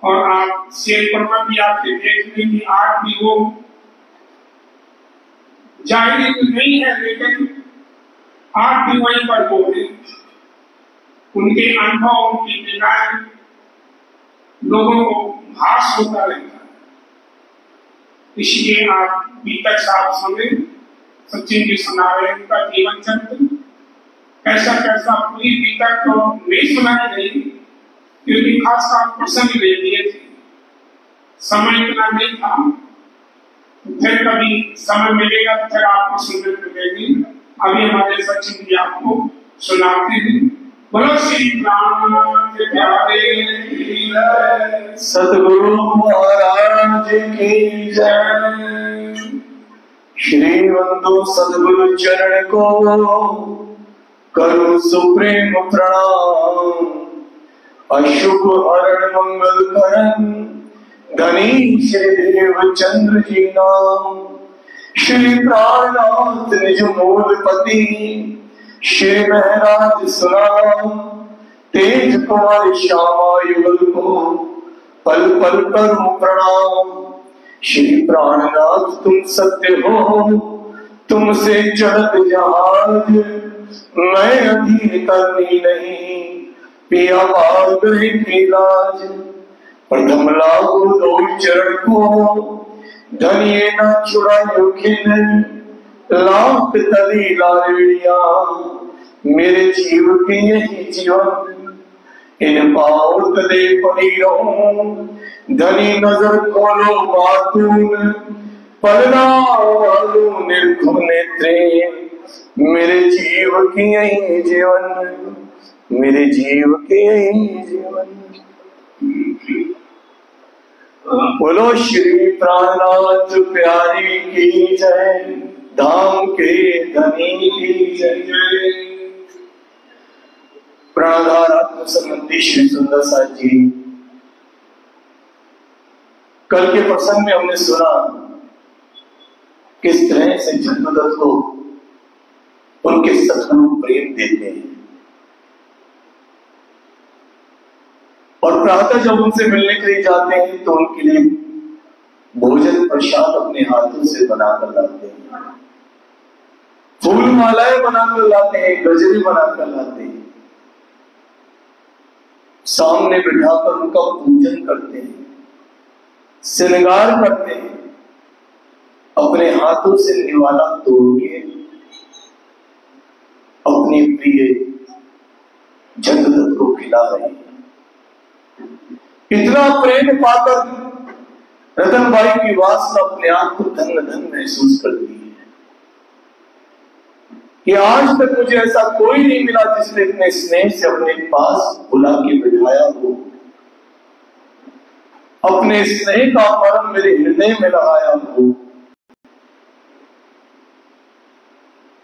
और आप शेर परमा भी आपके देखने की आठ भी हो, जाहिर तो नहीं है लेकिन आप भी वहीं पर बोले। उनके अनुभव, उनकी निगाहें लोगों को भास होता रहता है। इसलिए आप बीतक साहब सुने, सचिन जी सुना रहे उनका जीवन चरित्र, कैसा कैसा पूरी बीतक तो नहीं सुनाई गई क्योंकि खास खास प्रसंग ले लिए थे, समय इतना नहीं था। फिर कभी समय मिलेगा तो फिर आपको सुनने मिलेगी। अभी हमारे सचिन जी आपको सुनाते हैं। बोलो श्री राम प्यारे सतगुरु महाराज की जय। श्री बंधु सतगुरु चरण को करो सुप्रेम प्रणाम। अशुभ हरण मंगल करण धनी श्री देव चंद्र जी नाम। श्री प्राणनाथ निज मूलपति श्री महराज सुनाम। तेज कुमार श्यामा युगल को पल पल करूं प्रणाम। श्री प्राणनाथ तुम सत्य हो, तुमसे चढ़त जहाज मैं अधीर करनी नहीं, पिया पाग की लाज। प्रथम लागू दो चरण को धनिये न छुड़ायो खिन, लाख तली लारिया मेरे जीव के यही जीवन। इन पाओ तले पड़ी रहूं, धनी नजर खोलो बातून, पलना वालू निर्घुम नेत्रे मेरे जीव की यही जीवन, मेरे जीव के यही जीवन। बोलो श्री प्राणनाथ प्यारी की जय, धाम के धनी की जय। प्राणाधार आत्म संबंधी श्री सुंदर साथ जी, कल के प्रसंग में हमने सुना किस तरह से जन्मदत्त को उनके सतगुरु प्रेम देते हैं और प्रातः जब उनसे मिलने के लिए जाते हैं तो उनके लिए भोजन प्रसाद अपने हाथों से बनाकर लाते हैं, फूल मालाएं बनाकर लाते हैं, गजरे बनाकर लाते हैं, सामने बिठाकर उनका पूजन करते हैं, श्रृंगार करते हैं, अपने हाथों से निवाला तोड़ के अपने प्रिय जन्मदत्त को खिला रहे हैं। इतना प्रेम पाकर रतनबाई की वासना अपने आप को धन्य धन्य महसूस करती है कि आज तक मुझे ऐसा कोई नहीं मिला जिसने इतने स्नेह से अपने पास बुला के बिठाया हो, अपने स्नेह का परम मेरे हृदय में लगाया हो,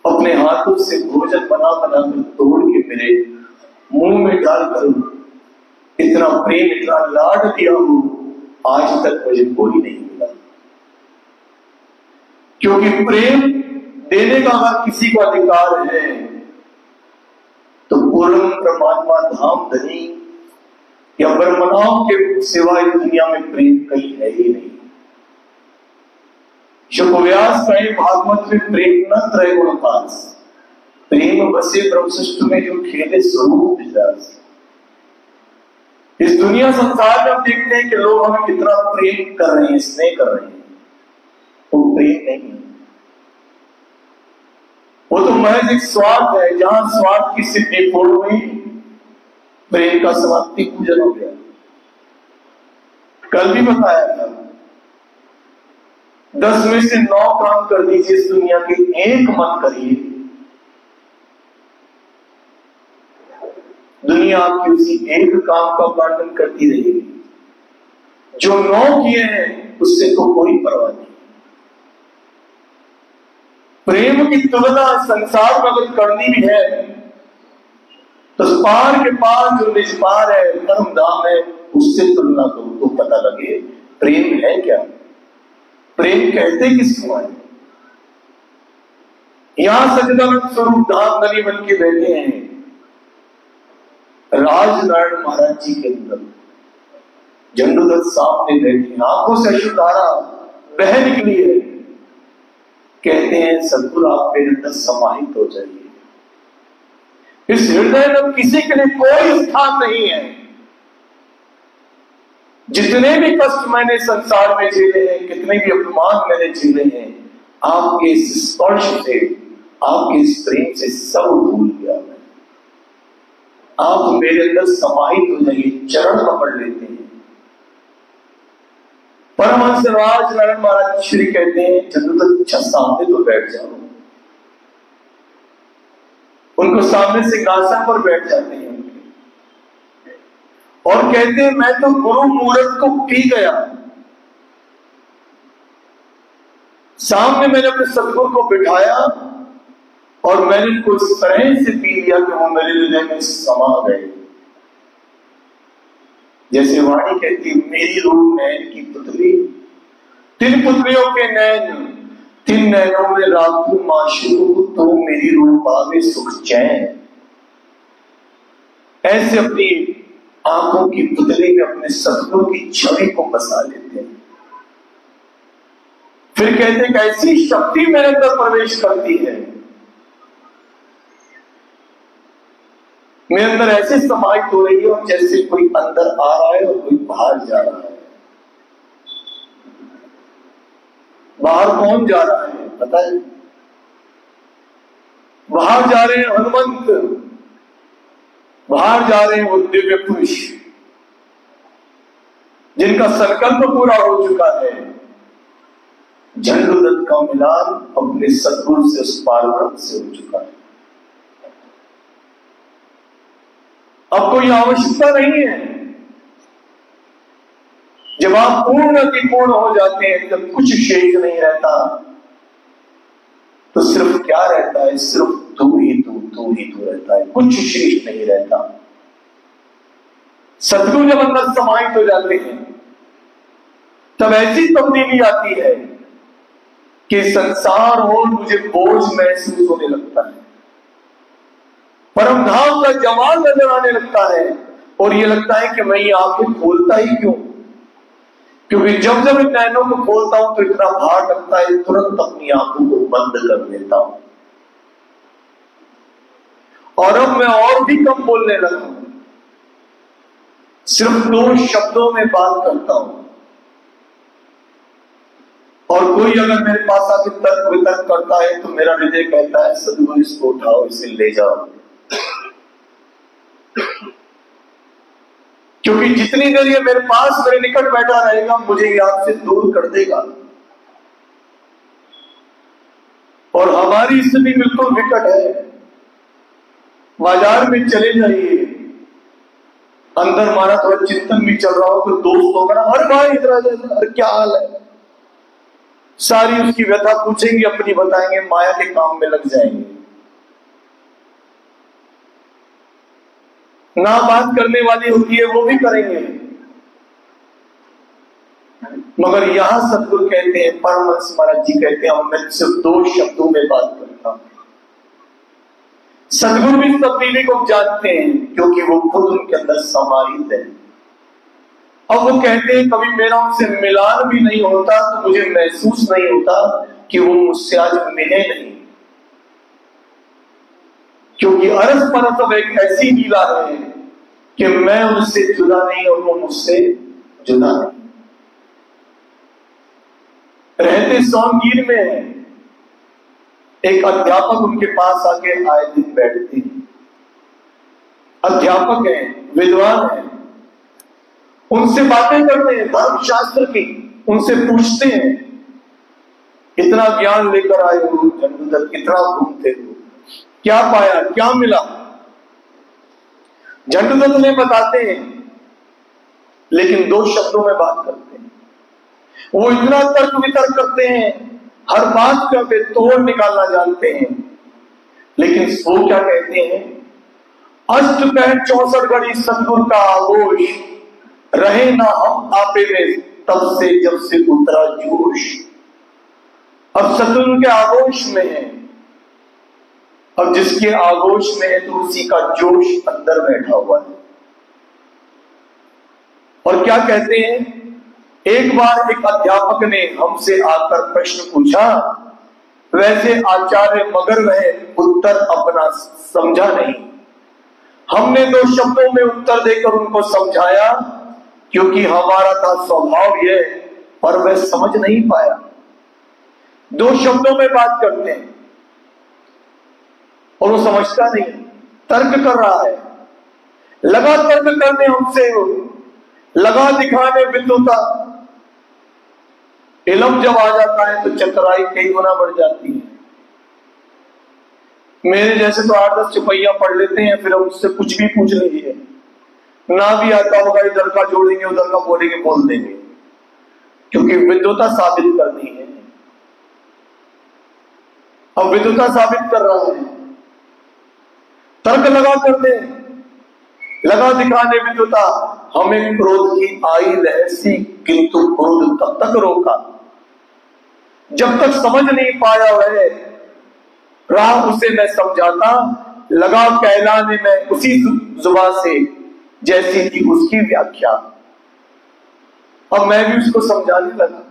अपने हाथों से भोजन बना बनाकर तोड़ के मेरे मुंह में डालकर इतना प्रेम इतना लाड दिया हो, आज तक मुझे कोई नहीं मिला। क्योंकि प्रेम देने का अगर किसी को अधिकार है तो पूर्ण परमात्मा धाम धनी या ब्रह्मणाओं के सिवाय दुनिया में प्रेम कहीं है ही नहीं। शुभव्यास कहे भागवत में प्रेम न त्रय गुणपास, प्रेम बसे ब्रह्मसृष्ट में जो खेले स्वरूप विलास। इस दुनिया संसार में हम देखते हैं कि लोग हमें कितना प्रेम कर रहे हैं, स्नेह कर रहे हैं, वो प्रेम नहीं, वो तो महज एक स्वार्थ है। जहां स्वार्थ की सिद्धि पूर्ण हुई, प्रेम का समाप्ति पूजन हो गया। कल भी बताया था 10 में से 9 काम कर दीजिए इस दुनिया के, एक मत करिए, दुनिया आपकी उसी एक काम का पालन करती रहेगी। जो 9 किए हैं उससे तो कोई परवाह नहीं। प्रेम की तुलना संसार में अगर करनी भी है तो पार के पार जो निष्पार है, परम धाम है, उससे तुलना करो तो पता लगे प्रेम है क्या, प्रेम कहते किसको है। यहां सच्चिदानंद स्वरूप धाम धनी बन के बैठे हैं राजनारायण महाराज जी के अंदर, झंडूदत्त सामने बैठे, आंखों से अश्रुधारा बह निकली है। कहते हैं सदगुरु आप मेरे अंदर समाहित हो जाइए। इस हृदय में किसी के लिए कोई स्थान नहीं है। जितने भी कष्ट मैंने संसार में झेले हैं, कितने भी अपमान मैंने झेले हैं, आपके इस स्पर्श से, आपके इस प्रेम से सब भूल गया मैं। आप मेरे अंदर समाहित हो जाइए, चरण पकड़ लेते हैं। परमहंस राज नारायण महाराज श्री कहते हैं झंडूदत्त अच्छा सामने तो बैठ जाओ। उनको सामने सिंहासन पर बैठ जाते हैं और कहते हैं मैं तो गुरु मूर्त को पी गया। सामने मैंने अपने सदगुरु को बिठाया और मैंने उनको इस तरह से पी लिया कि वो मेरे हृदय में समा गए। जैसे वाणी कहती मेरी रूह नैन की पुतली, 3 पुतलियों के नैन, 3 नैनों में राखू माशूक, तो मेरी रूह पावे सुख चैन। ऐसे अपनी आंखों की पुतली में अपने सदगुरु की छवि को बसा लेते हैं। फिर कहते हैं कि ऐसी शक्ति मेरे अंदर प्रवेश करती है, मेरे अंदर ऐसे समाहित हो रही है और जैसे कोई अंदर आ रहा है और कोई बाहर जा रहा है। बाहर कौन जा रहा है पता है? बाहर जा रहे हैं हनुमंत, बाहर जा रहे हैं वो दिव्य पुरुष जिनका संकल्प पूरा हो चुका है। झंडूदत्त का मिलान अपने सदगुरु से, उस पारब्रह्म से हो चुका है। अब कोई आवश्यकता नहीं है। जब आप पूर्ण की पूर्ण हो जाते हैं, जब कुछ शेष नहीं रहता, तो सिर्फ क्या रहता है? सिर्फ तू ही तू, तू ही तू रहता है, कुछ शेष नहीं रहता। सदगुरु जब अंदर समाहित हो जाते हैं, तब ऐसी तब्दीली आती है कि संसार और मुझे बोझ महसूस होने लगता है, परम धाम का जमाल नजर आने लगता है और ये लगता है कि मैं ये आंखें खोलता ही क्यों? क्योंकि जब जब इन नैनों को खोलता हूं तो इतना भार लगता है, तुरंत अपनी आंखों को बंद कर देता हूं और अब मैं और भी कम बोलने लगा हूं, सिर्फ 2 शब्दों में बात करता हूं। और कोई अगर मेरे पास आके तर्क वितर्क करता है तो मेरा हृदय कहता है सदगुरु इसको उठाओ, इसे ले जाओ। क्योंकि जितनी देर ये मेरे पास, मेरे निकट बैठा रहेगा, मुझे ये आपसे दूर कर देगा। और हमारी स्थिति बिल्कुल विकट है। बाजार में चले जाइए, अंदर हमारा थोड़ा चिंतन भी चल रहा हो तो दोस्त होगा ना, अरे भाई इधर आ जाए, अरे क्या हाल है, सारी उसकी व्यथा पूछेंगे, अपनी बताएंगे, माया के काम में लग जाएंगे। ना बात करने वाली होती है वो भी करेंगे। मगर यहां सदगुरु कहते हैं, परमहंस महाराज जी कहते हैं, मैं सिर्फ 2 शब्दों में बात करता हूं। सदगुरु भी तब्दीली को जानते हैं क्योंकि वो खुद उनके अंदर समाहित है। अब वो कहते हैं कभी मेरा उनसे मिलान भी नहीं होता तो मुझे महसूस नहीं होता कि वो मुझसे आज मिले नहीं, क्योंकि अरस परस अब एक ऐसी लीला है कि मैं उनसे जुदा नहीं और वो मुझसे जुदा नहीं। रहते सोनगीर में एक अध्यापक उनके पास आके आए दिन बैठते हैं। अध्यापक हैं, विद्वान हैं, उनसे बातें करते हैं धर्म शास्त्र की, उनसे पूछते हैं इतना ज्ञान लेकर आए हो झंडूदत्त, इतना घूमते हो, क्या पाया, क्या मिला? झंडूदत्त ने बताते हैं, लेकिन 2 शब्दों में बात करते हैं। वो इतना तर्क वितर्क करते हैं, हर बात का वे तोड़ निकालना जानते हैं, लेकिन वो क्या कहते हैं? अष्टपहर 64 घड़ी सदगुरु का आगोश, रहे ना हम आपे में तब से जब से उतरा जोश। अब सदगुरु के आगोश में है, अब जिसके आगोश में है तो उसी का जोश अंदर बैठा हुआ है। और क्या कहते हैं, एक बार एक अध्यापक ने हमसे आकर प्रश्न पूछा, वैसे आचार्य मगर वह उत्तर अपना समझा नहीं। हमने 2 शब्दों में उत्तर देकर उनको समझाया, क्योंकि हमारा था स्वभाव यह, पर वह समझ नहीं पाया। 2 शब्दों में बात करते हैं और वो समझता नहीं, तर्क कर रहा है, लगा तर्क करने हमसे, लगा दिखाने विद्वता। इल्म जब आ जाता है तो चतुराई कई गुना बढ़ जाती है। मेरे जैसे तो 8-10 चुपैया पढ़ लेते हैं, फिर हम उससे कुछ भी पूछ लीजिए, ना भी आता होगा इधर का जोड़ेंगे उधर का बोलेंगे, बोल देंगे, क्योंकि विद्वता साबित करनी है। अब विद्वता साबित कर रहा है, तर्क लगा कर दे, लगा दिखाने विद्वता। हमें क्रोध की आई लहसी, किंतु क्रोध तब तक रोका जब तक समझ नहीं पाया वह राह उसे मैं समझाता। लगा कहलाने में उसी जुबान से जैसी थी उसकी व्याख्या। अब मैं भी उसको समझाने लगा,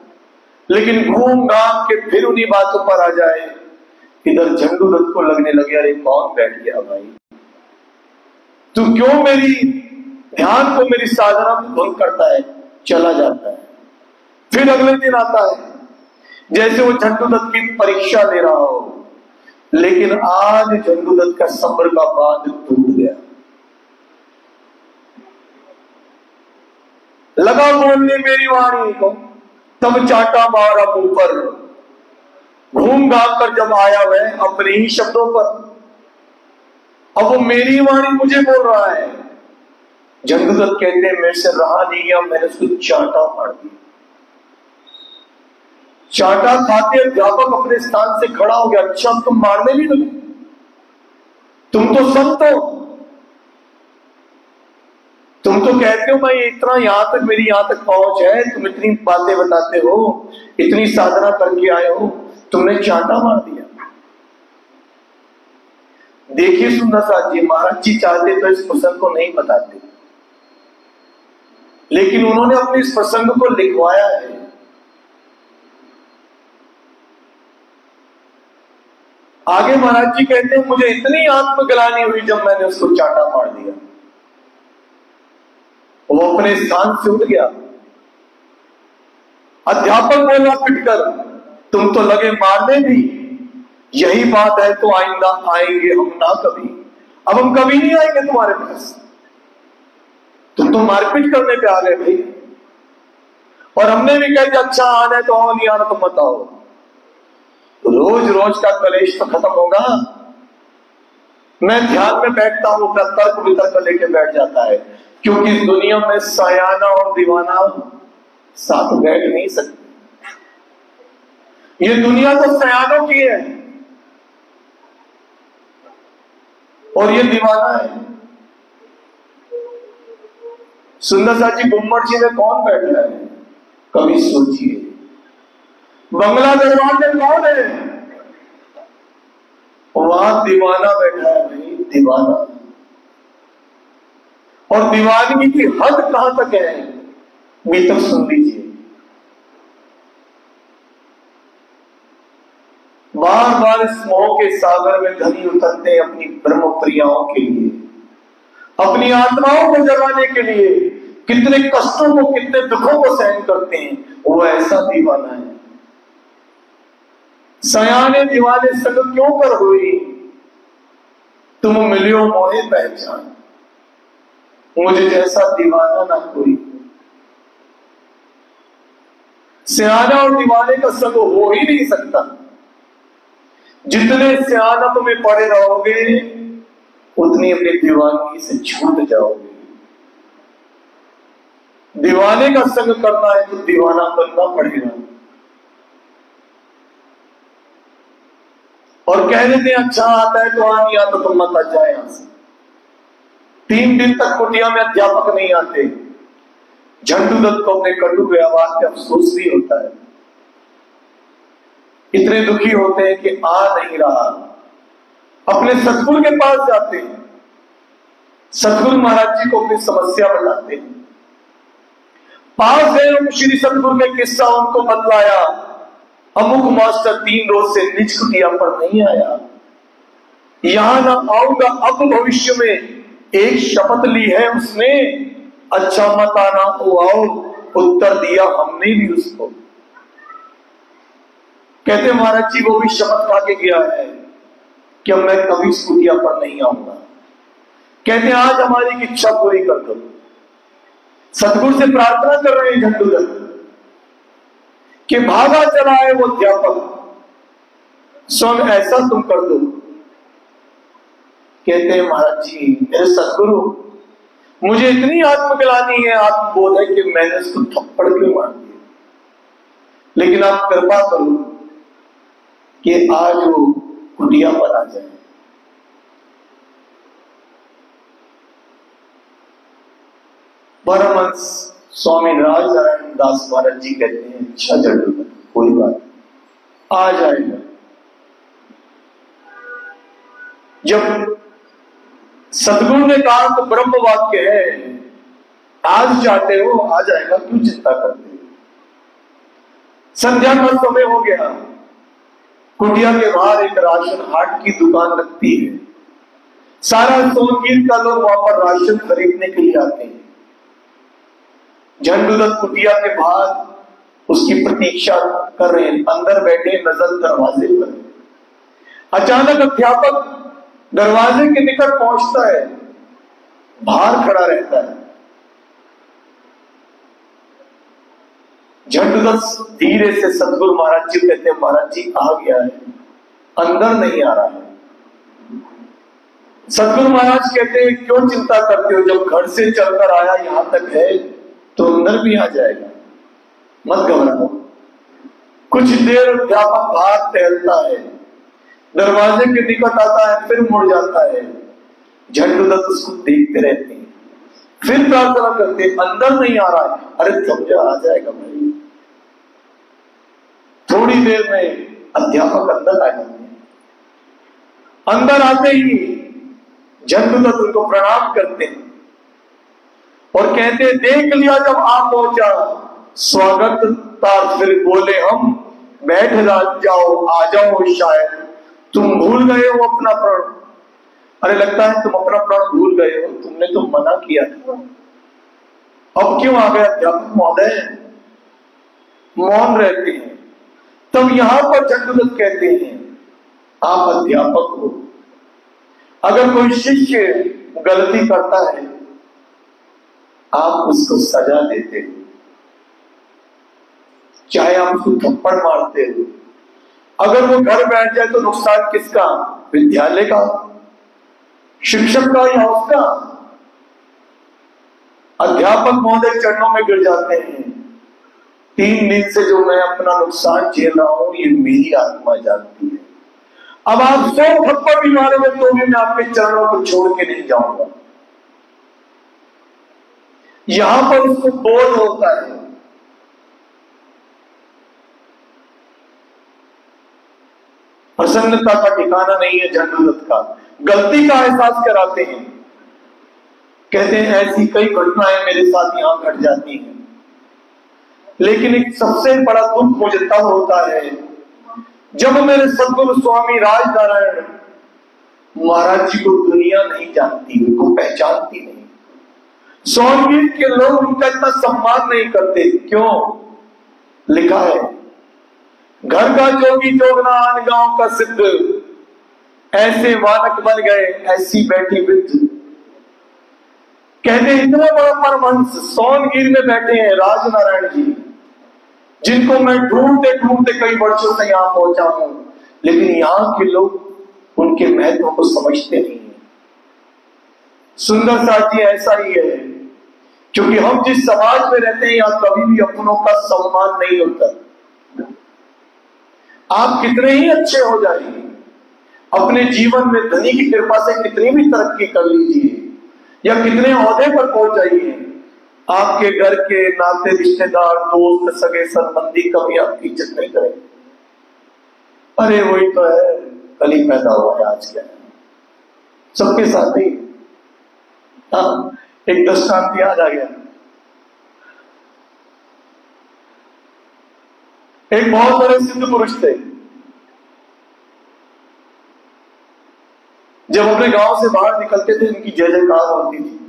लेकिन घूम घाम के फिर उन्हीं बातों पर आ जाए। इधर झंडू दत्त को लगने लगे, अरे कौन बैठ गया भाई, तू क्यों मेरी ध्यान को, मेरी साधना को भंग करता है, चला जाता है। फिर अगले दिन आता है जैसे वो झंडू दत्त की परीक्षा ले रहा हो, लेकिन आज झंडू दत्त का सब्र का बांध टूट गया। लगा बोलने मेरी वाणी को, तब चाटा मारा मुंह पर। घूम घाम कर जब आया वह अपने ही शब्दों पर, अब वो मेरी वाणी मुझे बोल रहा है। झंडू दत्त कहते हैं मेरे से रहा नहीं गया, मैंने उसको चाटा मार दिया। चाटा खाते अध्यापक अपने स्थान से खड़ा हो गया, अच्छा तुम मारने भी लगे, तुम तो संत हो, तुम तो कहते हो भाई इतना यहां तक, मेरी यहां तक पहुंच है, तुम इतनी बातें बताते हो, इतनी साधना करके आए हो, तुमने चाटा मार दिया। देखिए सुंदर साथ जी, महाराज जी चाहते तो इस प्रसंग को नहीं बताते, लेकिन उन्होंने अपने इस प्रसंग को लिखवाया है। आगे महाराज जी कहते हैं मुझे इतनी आत्मग्लानि हुई जब मैंने उसको चाटा मार दिया। वो अपने स्थान से उठ गया। अध्यापक बोला पिटकर, तुम तो लगे मारने भी, यही बात है तो आइंदा आएंगे हम ना कभी। अब हम कभी नहीं आएंगे तुम्हारे पास, तुम तो मारपीट करने पे आ गए भाई। और हमने भी कह दिया अच्छा आना है तो आओ, नहीं आना तो मत आओ। रोज रोज का कलेश तो खत्म होगा। मैं ध्यान में बैठता हूं, अपना तर्क वितर्क लेके बैठ जाता है, क्योंकि इस दुनिया में सयाना और दीवाना साथ बैठ नहीं सकते। ये दुनिया तो सयानों की है और ये दीवाना है। सुंदर सा जी गुम्मट जी में कौन बैठ रहा है, कभी सोचिए। बंगला दरबार में कौन है, वहां दीवाना बैठा है भाई, दीवाना। और दीवानगी की हद कहां तक है, भीतर सुन लीजिए। बार बार इस मोह के सागर में धनी उतरते हैं अपनी ब्रह्म प्रियाओं के लिए, अपनी आत्माओं को जगाने के लिए। कितने कष्टों को, कितने दुखों को सहन करते हैं, वो ऐसा दीवाना है। सयाने दीवाने संग क्यों कर हुई, तुम मिलियो मोहे पहचान, मुझे जैसा दीवाना ना कोई। सियाना और दीवाने का संग हो ही नहीं सकता। जितने सियानत में पड़े रहोगे उतनी अपनी दीवानगी से छूट जाओगे। दीवाने का संग करना है तो दीवाना बनना पड़ेगा। और कह देते हैं अच्छा आता है तो आ, नहीं आता तो मत आ जाए यहां से। 3 दिन तक कुटिया में अध्यापक नहीं आते। झंडू दत्त को अपने कटु व्यवहार पे अफसोस भी होता है। इतने दुखी होते हैं कि आ नहीं रहा, अपने सतगुरु के पास जाते हैं। सतगुरु महाराज जी को अपनी समस्या बताते हैं। पास गए हम श्री सतगुरु ने किस्सा उनको बतलाया। अमुक मास्टर 3 रोज से निज कुटिया पर नहीं आया, यहां ना आऊंगा अब भविष्य में, एक शपथ ली है उसने, अच्छा मत आना तो आओ, उत्तर दिया हमने भी उसको। कहते महाराज जी वो भी शपथ खा के गया है कि अब मैं कभी इस कुटिया पर नहीं आऊंगा। कहते आज हमारी इच्छा पूरी कर दो। सतगुरु से प्रार्थना कर रहे हैं झंडूदत्त कि भागा चला है वो अध्यापक, स्वयं ऐसा तुम कर दो। कहते हैं महाराज जी मेरे सतगुरु, मुझे इतनी आत्मग्लानि है, आत्मबोध है कि मैंने उसको थप्पड़ क्यों मार दिया, लेकिन आप कृपा करो कि आज वो कुटिया पर आ जाए। परमहंस स्वामी राजनारायण दास महाराज जी कहते हैं अच्छा झंडूदत्त कोई बात आ जाएगा। जब सतगुरु ने कहा तो ब्रह्म वाक्य है, आज चाहते हो आ जाएगा, क्यों चिंता करते हो। संध्या का समय हो गया, कुटिया के बाहर एक राशन हाट की दुकान लगती है। सारा सोनगीर का लोग वहां पर राशन खरीदने के लिए आते हैं। झंडूदत्त कुटिया के बाहर उसकी प्रतीक्षा कर रहे हैं, अंदर बैठे नजर दरवाजे पर। अचानक अध्यापक दरवाजे के निकट पहुंचता है, बाहर खड़ा रहता है। झंडूदत्त धीरे से सतगुरु महाराज जी कहते हैं महाराज जी आ गया है, अंदर नहीं आ रहा है। सतगुरु महाराज कहते हैं क्यों चिंता करते हो, जब घर से चलकर आया यहां तक है तो अंदर भी आ जाएगा, मत घबराओ। कुछ देर अध्यापक बाहर टहलता है, दरवाजे के निकट आता है, फिर मुड़ जाता है। झंडूदत्त उसको देखते रहते हैं, फिर प्रार्थना करते हैं अंदर नहीं आ रहा है, अरे थम जा आ जाएगा भाई। थोड़ी देर में अध्यापक अंदर आ जाते हैं। अंदर आते ही झंडूदत्त उनको प्रणाम करते हैं और कहते हैं देख लिया जब आप पहुंचा, स्वागत तार फिर बोले हम, बैठ जाओ आ जाओ, शायद तुम भूल गए हो अपना प्रण। अरे लगता है तुम अपना प्रण भूल गए हो, तुमने तो मना किया था, अब क्यों आ गए। अध्यापक महोदय मौन रहते हैं। तब यहां पर झंडूदत्त कहते हैं आप अध्यापक हो, अगर कोई शिष्य गलती करता है आप उसको सजा देते हो, चाहे आप उसको थप्पड़ मारते हो। अगर वो घर बैठ जाए तो नुकसान किसका, विद्यालय का, शिक्षक का या उसका। अध्यापक महोदय चरणों में गिर जाते हैं, 3 दिन से जो मैं अपना नुकसान झेल रहा हूं ये मेरी आत्मा जानती है। अब आप 100 थप्पड़ भी मारोगे तो भी मैं आपके चरणों को छोड़ के नहीं जाऊंगा। यहां पर उसको बोध होता है। प्रसन्नता का ठिकाना नहीं है झंडूदत्त का, गलती का एहसास कराते हैं। कहते हैं ऐसी कई घटनाएं मेरे साथ यहां घट जाती हैं, लेकिन एक सबसे बड़ा दुख मुझे तब होता है जब मेरे सद्गुरु स्वामी राजनारायण महाराज जी को दुनिया नहीं जानती, उनको पहचानती नहीं। सोनगीर के लोग उनका इतना सम्मान नहीं करते। क्यों? लिखा है घर का जोगी जोगना आन गांव का सिद्ध, ऐसे मानक बन गए ऐसी बैठी वृद्ध। कहते इतना बड़ा परमहंस सोनगीर में बैठे हैं राजनारायण जी, जिनको मैं ढूंढते ढूंढते कई वर्षों से यहां पहुंचा हूं, लेकिन यहां के लोग उनके महत्व को समझते नहीं है। सुंदर साथी ऐसा ही है, क्योंकि हम जिस समाज में रहते हैं यहाँ कभी भी अपनों का सम्मान नहीं होता। आप कितने ही अच्छे हो जाइए, अपने जीवन में धनी की कृपा से कितनी भी तरक्की कर लीजिए या कितने ओहदे पर पहुंच जाइए, आपके घर के नाते रिश्तेदार दोस्त सगे संबंधी कभी आपकी इज्जत नहीं करेंगे। अरे वही तो है, कल ही पैदा हुआ है, आज क्या है, सबके साथ ही। हाँ, एक दृष्टांत याद आ गया। एक बहुत बड़े सिद्ध पुरुष थे। जब अपने गांव से बाहर निकलते थे उनकी जय जयकार होती थी,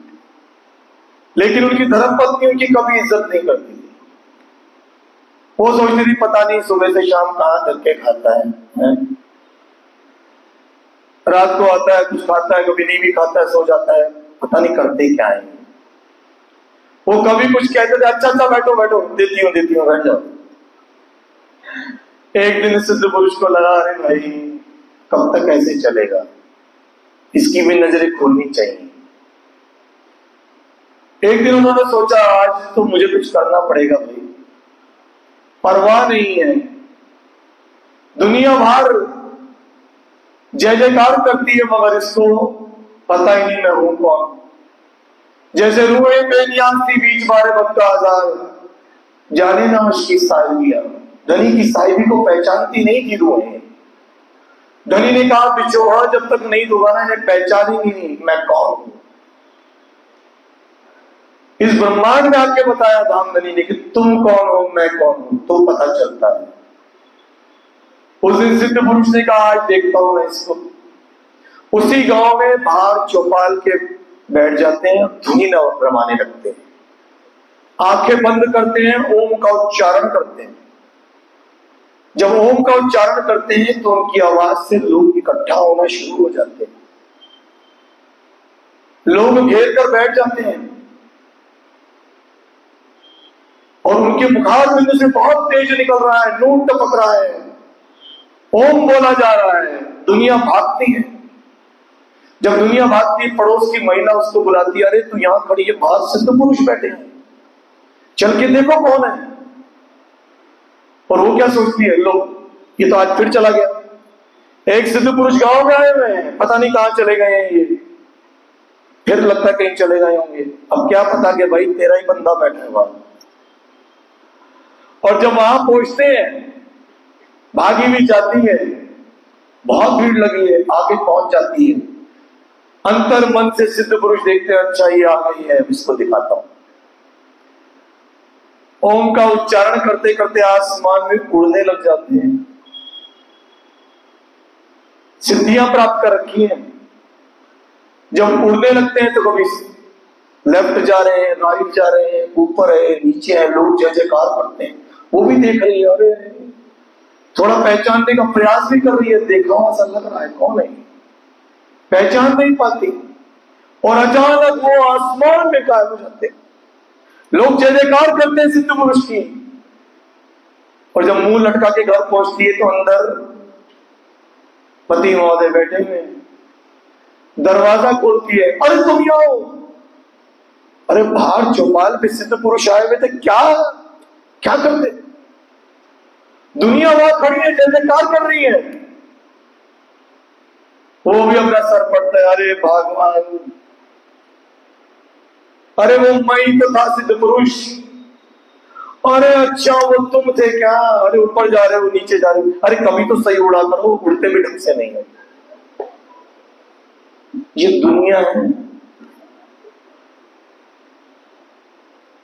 लेकिन उनकी धर्मपत्नी उनकी कभी इज्जत नहीं करती थी। वो सोचती थी पता नहीं सुबह से शाम कहां धक्के खाता है? रात को आता है कुछ खाता है, कभी नहीं भी खाता है, सो जाता है, पता नहीं करते क्या है। वो कभी कुछ कहते थे, अच्छा अच्छा बैठो बैठो, देती हूँ बैठ जाओ। एक दिन सिद्ध पुरुष को लगा, अरे भाई कब तक ऐसे चलेगा, इसकी भी नजरें खोलनी चाहिए। एक दिन उन्होंने सोचा आज तो मुझे कुछ करना पड़ेगा भाई, परवाह नहीं है, दुनिया भर जय जयकार करती है मगर इसको पता ही नहीं मैं हूं कौन। जैसे रूए बेनियाज थी बीच बारे बक्का हजार, जाने ना उसकी साहिबिया। धनी की साहिबी को पहचानती नहीं थी रूए। धनी ने कहा बिचौहा जब तक नहीं दूंगा ना इन्हें पहचानेंगी नहीं मैं कौन हूं। इस ब्रह्मांड में आके बताया धामधनी ने कि तुम कौन हो मैं कौन हूं, तो पता चलता है। उस दिन सिद्ध पुरुष ने कहा आज देखता हूं मैं इसको। उसी गांव में बाहर चौपाल के बैठ जाते हैं, धुनी न रमाने लगते हैं, आंखें बंद करते हैं, ओम का उच्चारण करते हैं। जब ओम का उच्चारण करते हैं तो उनकी आवाज से लोग इकट्ठा होना शुरू हो जाते हैं। लोग घेर कर बैठ जाते हैं और उनके मुखार बिंदु से बहुत तेज निकल रहा है, नूर टपक रहा है, ओम बोला जा रहा है। दुनिया भागती है। जब दुनिया भागती है, पड़ोस की महिला उसको बुलाती है, अरे तू यहां खड़ी है, बाहर सिद्ध पुरुष बैठे हैं, चल के देखो कौन है। और वो क्या सोचती है, लो ये तो आज फिर चला गया। एक सिद्ध पुरुष गांव में आए हुए हैं, पता नहीं कहां चले गए हैं ये, फिर लगता है कहीं चले गए होंगे। अब क्या पता कि भाई तेरा ही बंदा बैठा है वहां। और जब वहां पहुंचते हैं, भागी भी जाती है, बहुत भीड़ लगी है, आगे पहुंच जाती है। अंतर मन से सिद्ध पुरुष देखते हैं, अच्छा ये आ गई है, इसको दिखाता हूं। ओम का उच्चारण करते करते आसमान में उड़ने लग जाते हैं, सिद्धियां प्राप्त कर रखी हैं। जब उड़ने लगते हैं तो कभी लेफ्ट जा रहे हैं, राइट जा रहे हैं, ऊपर है नीचे है, लोग जय जयकार करते हैं, वो भी देख रही है, अरे थोड़ा पहचानने का प्रयास भी कर रही है, देखा ऐसा लग रहा है कौन है, पहचान नहीं पाती। और अचानक वो आसमान में गायब हो जाते। लोग जय जयकार करते हैं सिद्ध पुरुष की। और जब मुंह लटका के घर पहुंचती है तो अंदर पति महोदय बैठे हुए, दरवाजा खोलती है, अरे तुम ही आओ। अरे बाहर चौपाल पे सिद्ध पुरुष आए हुए थे, क्या क्या करते? दुनिया वहां खड़ी है, जय जयकार कर रही है। वो भी अपना सर पड़ता है, अरे भगवान, अरे वो मैं तो था सिद्ध पुरुष, अरे अच्छा वो तुम थे क्या? अरे ऊपर जा रहे हो नीचे जा रहे हो, अरे कभी तो सही उड़ा करो, उड़ते भी ढंग से नहीं है। ये दुनिया है।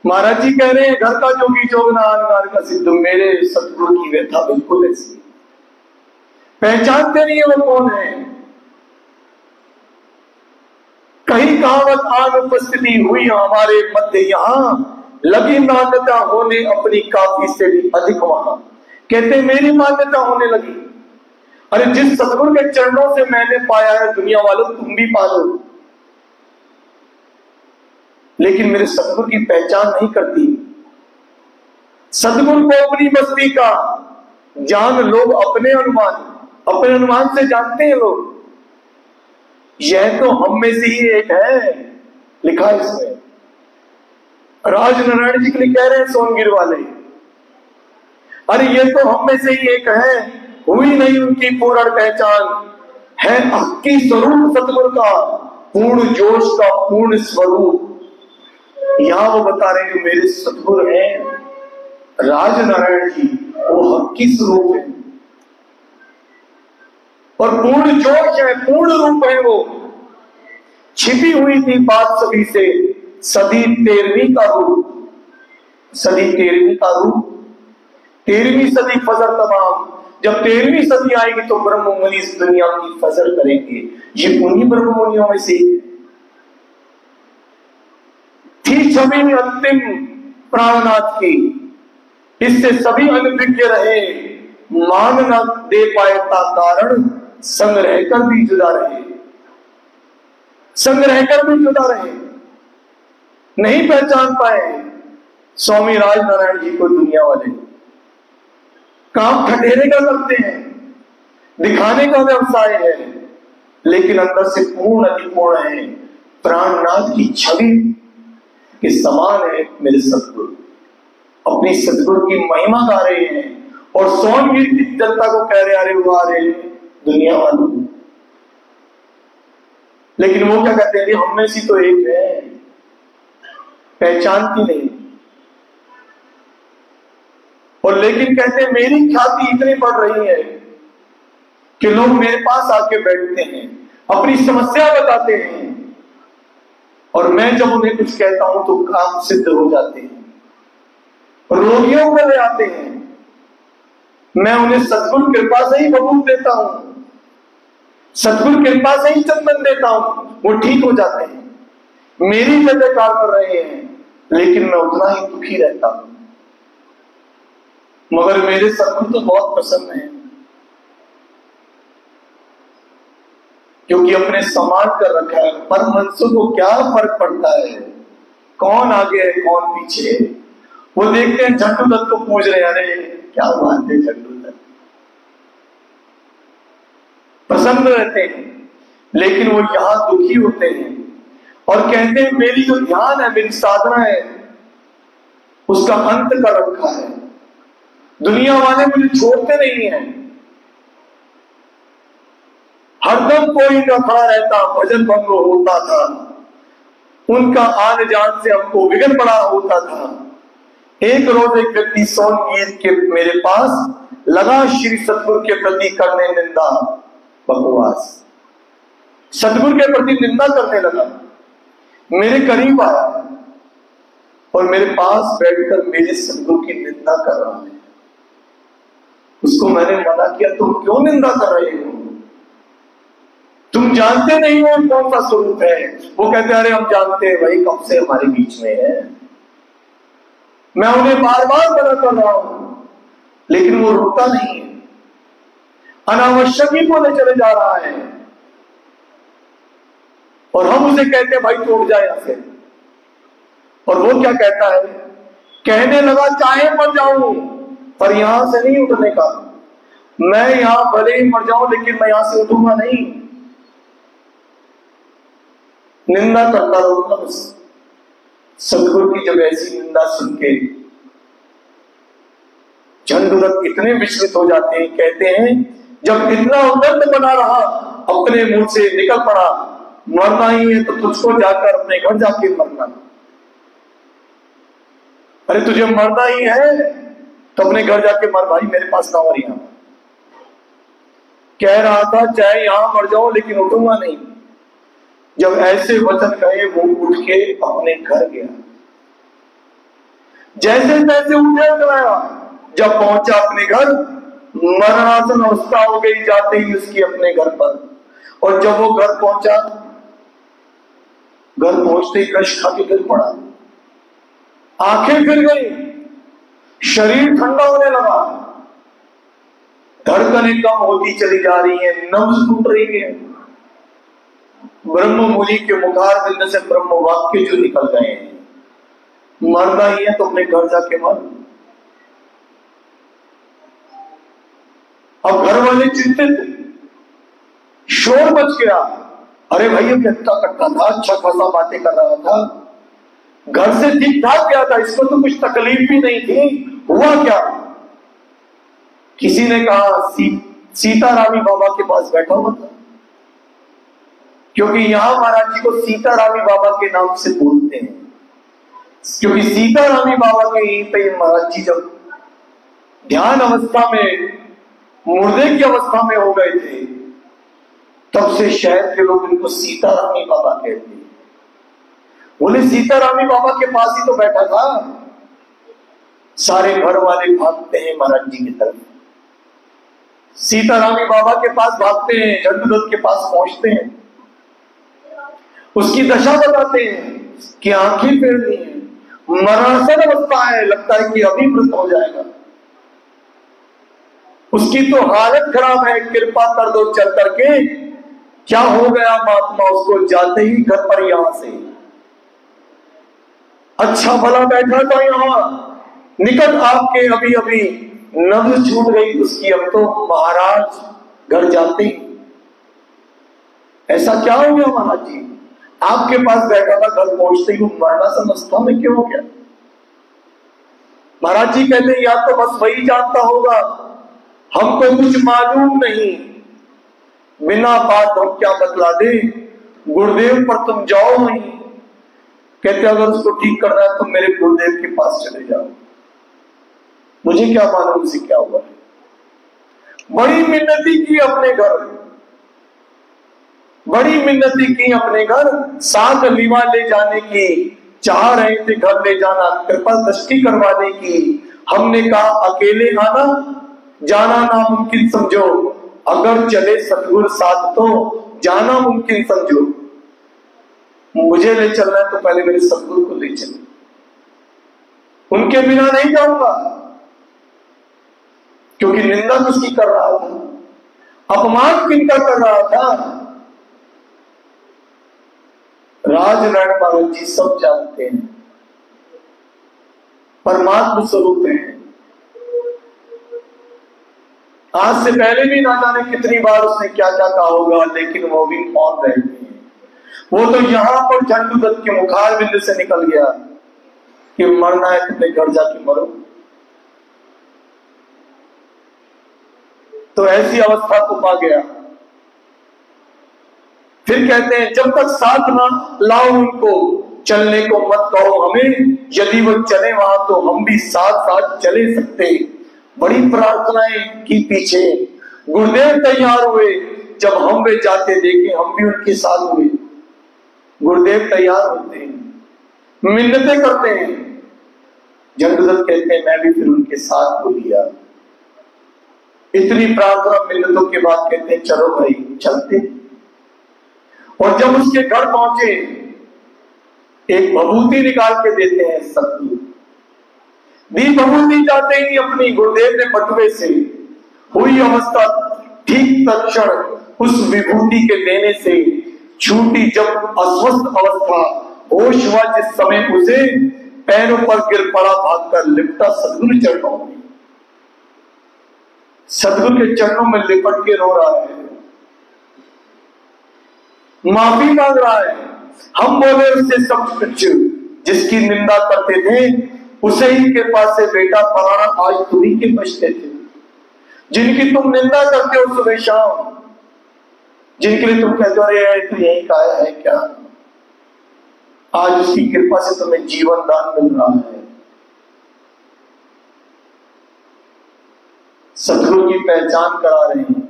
महाराज जी कह रहे हैं घर का जोगी जोगना अनगार का सिद्ध, मेरे सतगुरु की व्यथा बिल्कुल ऐसी। पहचानते नहीं है वो कौन है। कहीं कहावत आन उपस्थिति हुई हमारे मध्य, यहां लगी मान्यता होने अपनी काफी से भी अधिक वहां। कहते मेरी मान्यता होने लगी। अरे जिस सतगुरु के चरणों से मैंने पाया है, दुनिया वालों तुम भी पा लो, लेकिन मेरे सतगुरु की पहचान नहीं करती। सतगुरु को अपनी मस्ती का जान लोग अपने अनुमान से जानते हैं लोग। यह तो हम में से ही एक है, लिखा है इसमें। राज नारायण जी के लिए कह रहे हैं सोनगिर वाले, अरे ये तो हम में से ही एक है, हुई नहीं उनकी पूर्ण पहचान, है हक्की स्वरूप सतगुरु का, पूर्ण जोश का पूर्ण स्वरूप। यहां वो बता रहे हैं मेरे सतगुरु हैं राज नारायण जी, वो हक्की स्वरूप है और पूर्ण जोश है, पूर्ण रूप है। वो छिपी हुई थी बात सभी से, सदी 13वीं का रूप, सदी 13वीं का रूप 13वीं सदी फजर तमाम। जब 13वीं सदी आएगी तो ब्रह्ममुनि इस दुनिया की फजर करेंगे। ये उन्हीं ब्रह्ममुनियों में से थी छवि अंतिम प्राणनाथ की। इससे सभी अनभिज्ञ रहे, मान न दे पाए ता कारण, संग रहकर भी जुदा रहे, संग रहकर भी जुदा रहे, नहीं पहचान पाए स्वामी राजनारायण जी को दुनिया वाले। काम ठठेरे का करते हैं, दिखाने का व्यवसाय है, लेकिन अंदर से पूर्ण अतिपूर्ण है। प्राणनाथ की छवि के समान है मेरे सतगुरु। अपनी सतगुरु की महिमा गा रहे हैं और सोनगीर की जनता को कह रहे अरे वो आ रहे दुनिया वालों। लेकिन वो क्या कहते हैं, हम में से तो एक है, पहचानती नहीं। और लेकिन कहते हैं मेरी ख्याति इतनी बढ़ रही है कि लोग मेरे पास आके बैठते हैं, अपनी समस्या बताते हैं, और मैं जब उन्हें कुछ कहता हूं तो काम सिद्ध हो जाते हैं, रोगियों को ले आते हैं। मैं उन्हें सतगुरु कृपा से ही बबूल देता हूं, सतगुरु कृपा से ही चंदन देता हूं, वो ठीक हो जाते हैं, मेरी जय जयकार कर रहे हैं, लेकिन मैं उतना ही दुखी रहता हूं। मगर मेरे सतगुरु तो बहुत प्रसन्न है, क्योंकि अपने समान कर रखा है। पर मनुष्य को क्या फर्क पड़ता है कौन आगे है कौन पीछे है। वो देखते हैं झंडू दत्त को पूछ रहे हैं, अरे क्या बात है झंडू दत्त, प्रसन्न रहते हैं। लेकिन वो यहां दुखी होते हैं और कहते हैं मेरी जो ध्यान है, मेरी साधना है, उसका अंत कर रखा है। दुनिया वाले मुझे छोड़ते नहीं है, हरदम कोई न खड़ा रहता, भजन भंग होता था, उनका आन जान से हमको विघ्न पड़ा होता था। एक रोज एक व्यक्ति सोनगीर के मेरे पास लगा श्री सतगुरु के प्रति करने निंदा बकवास, सतगुरु के प्रति निंदा करने लगा। मेरे करीब आया और मेरे पास बैठकर मेरे सतगुरु की निंदा कर रहा है। उसको मैंने मना किया, तुम क्यों निंदा कर रहे हो, तुम जानते नहीं हो कौन सा स्वरूप है। वो कहते अरे हम जानते हैं भाई, कब से हमारे बीच में है। मैं उन्हें बार बार मना कर रहा हूं, लेकिन वो रुकता नहीं है, अनावश्यक ही बोले चले जा रहा है। और हम उसे कहते हैं भाई तोड़ जाए यहां से, और वो क्या कहता है, कहने लगा चाहे मर जाऊं पर यहां से नहीं उठने का। मैं यहां भले ही मर जाऊं, लेकिन मैं यहां से उठूंगा नहीं, निंदा करता रहूंगा बस। सतगुरु की जब ऐसी निंदा सुन के झंडू दत्त इतने विचलित हो जाते हैं, कहते हैं जब इतना उन्नत बना रहा, अपने मुंह से निकल पड़ा मरना ही है तो तुझको जाकर अपने घर जाके मरना। अरे तुझे मरना ही है तो अपने घर जाके मर भाई, मेरे पास ना मर। यहां कह रहा था चाहे यहां मर जाऊं लेकिन उठूंगा नहीं। जब ऐसे वचन कहे वो उठ के अपने घर गया, जैसे तैसे उठे कराया। जब पहुंचा अपने घर, मरणासन अवस्था हो गई जाते ही उसकी अपने घर पर। और जब वो घर पहुंचा, घर पहुंचते ही कष्ट खा के गिर पड़ा, आंखें फिर गई, शरीर ठंडा होने लगा, धड़कनें कम होती चली जा रही है, नब्ज टूट रही है। ब्रह्म मुनि के मुखार बिंद से ब्रह्म वाक्य जो निकल गए हैं, मरना ही है तो अपने घर जाके मर। अब घर वाले चिंतित, शोर मच गया, अरे भाई ये कितना कट्टा था, अच्छा खासा बातें कर रहा था, घर से ठीक ठाक गया था, इसको तो कुछ तकलीफ भी नहीं थी, हुआ क्या। किसी ने कहा सीतारामी बाबा के पास बैठा हुआ था, क्योंकि यहां महाराज जी को सीतारामी बाबा के नाम से बोलते हैं, क्योंकि सीतारामी बाबा के यहीं पे महाराज जी जब ध्यान अवस्था में, मुर्दे की अवस्था में हो गए थे, तब से शहर के लोग इनको सीतारामी बाबा कहते हैं। बोले सीतारामी बाबा के पास ही तो बैठा था, सारे घर वाले भागते हैं महाराज जी की तरफ। सीतारामी बाबा के पास भागते हैं, झंडूदत्त के पास पहुंचते हैं, उसकी दशा बताते हैं कि आंखें फेरनी है, मरणासन अवस्था है, लगता है कि अभी मृत हो जाएगा। उसकी तो हालत खराब है, कृपा कर दो चल करके। क्या हो गया महात्मा, उसको जाते ही घर पर यहां से अच्छा भला बैठा था यहां निकट आपके, अभी अभी नब्ज छूट गई उसकी, अब तो महाराज घर जाते ही। ऐसा क्या हो गया महाराज जी, आपके पास बैठा था, घर पहुंचते ही मरणासन अवस्था में क्यों हो गया? महाराज जी कहते हैं या तो बस वही जानता होगा, हमको कुछ मालूम नहीं, बिना बात हम क्या बतला दे, गुरुदेव पर तुम जाओ नहीं। कहते अगर उसको ठीक करना है तो मेरे गुरुदेव के पास चले जाओ, मुझे क्या मालूम उसे क्या हुआ है। बड़ी मिन्नती की अपने घर, बड़ी मिन्नती की अपने घर, साथ लीवा ले जाने की चाह रहे थे, घर ले जाना, कृपा दृष्टि करवाने की। हमने कहा अकेले आना जाना नामुमकिन समझो, अगर चले सतगुरु साथ तो जाना मुमकिन समझो। मुझे ले चलना है तो पहले मेरे सतगुरु को ले चलो, उनके बिना नहीं जाऊंगा। क्योंकि निंदा किसकी कर रहा था, अपमान किनका कर रहा था? राजनारायण महाराज जी सब जानते हैं, परमात्मा स्वरूप है। आज से पहले भी ना जाने कितनी बार उसने क्या क्या कहा होगा, लेकिन वो भी मौन रहे थे। वो तो यहां पर झंडूदत्त के मुखार बिंदु से निकल गया कि मरना है अपने घर जाके मरो। तो ऐसी अवस्था को पा गया। फिर कहते हैं जब तक साथ ना लाओ उनको, चलने को मत कहो हमें, यदि वो चले वहां तो हम भी साथ साथ चले सकते। बड़ी प्रार्थनाएं की पीछे गुरुदेव तैयार हुए, जब हम वे जाते देखे हम भी उनके साथ हुए। गुरुदेव तैयार होते हैं, मिन्नतें करते हैं। झंडूदत्त कहते हैं मैं भी फिर उनके साथ हो लिया। इतनी प्रार्थना मिन्नतों के बाद कहते हैं चलो भाई चलते। और जब उसके घर पहुंचे, एक भभूति निकाल के देते हैं सतगुरु। दी भभूति जाते ही अपनी गुरुदेव ने बटुए से हुई अवस्था ठीक तत्क्षण उस विभूति के देने से छूटी। जब अस्वस्थ अवस्था होश हुआ, जिस समय उसे पैरों पर गिर पड़ा, भागकर लिपटा सदगुरु चरणों में, सदगुरु के चरणों में लिपट के रो रहा है, माफी मांग रहा है। हम बोले उससे सब कुछ, जिसकी निंदा करते थे उसे ही के पास से बेटा फलाना आज तुम्ही के बचते थे, जिनकी तुम निंदा करते हो सुबह शाम, जिनके लिए तुम कहते हो अरे तो यही काया है क्या, आज उसकी कृपा से तुम्हें जीवन दान मिल रहा है। सतगुरु की पहचान करा रहे हैं।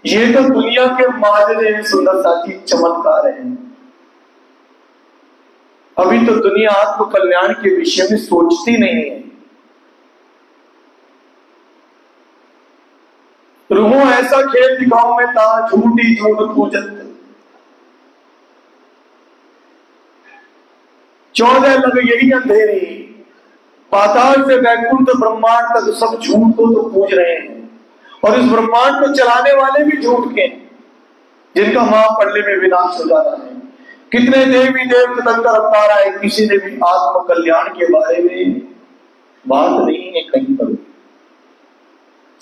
ये तो दुनिया के माजरे सुंदरता की चमत्कार है। अभी तो दुनिया आत्म कल्याण के विषय में सोचती नहीं है। रूहों ऐसा खेल दिखाओ में था, झूठी झूठ पूजत 14 लग यही अंधेरी, पाताल से वैकुंठ ब्रह्मांड तक सब झूठ को तो पूज रहे हैं। और इस ब्रह्मांड को चलाने वाले भी झूठ के, जिनका महापल्ले में विनाश हो जाना है। कितने देवी देव तक अवतार आए, किसी ने भी आत्म कल्याण के बारे में बात नहीं है कहीं पर।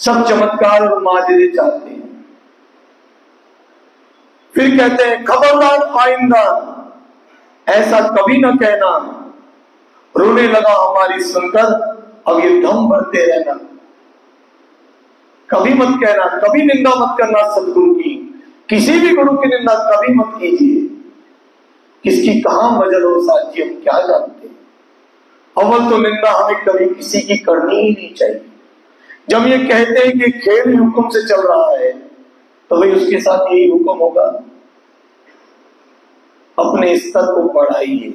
सब चमत्कार और माजरे चाहते हैं। फिर कहते हैं खबरदार आइंदा ऐसा कभी ना कहना, रोने लगा हमारी सुनकर अब ये दम भरते रहना। कभी मत कहना, कभी निंदा मत करना सदगुरु की, किसी भी गुरु की निंदा कभी मत कीजिए। किसकी कहां मजल हो साथी, हम क्या जानते हैं। अव्वल तो निंदा हमें कभी किसी की करनी ही नहीं चाहिए। जब ये कहते हैं कि खेल हुक्म से चल रहा है तो भाई उसके साथ यही हुक्म होगा, अपने स्तर को बढ़ाइए।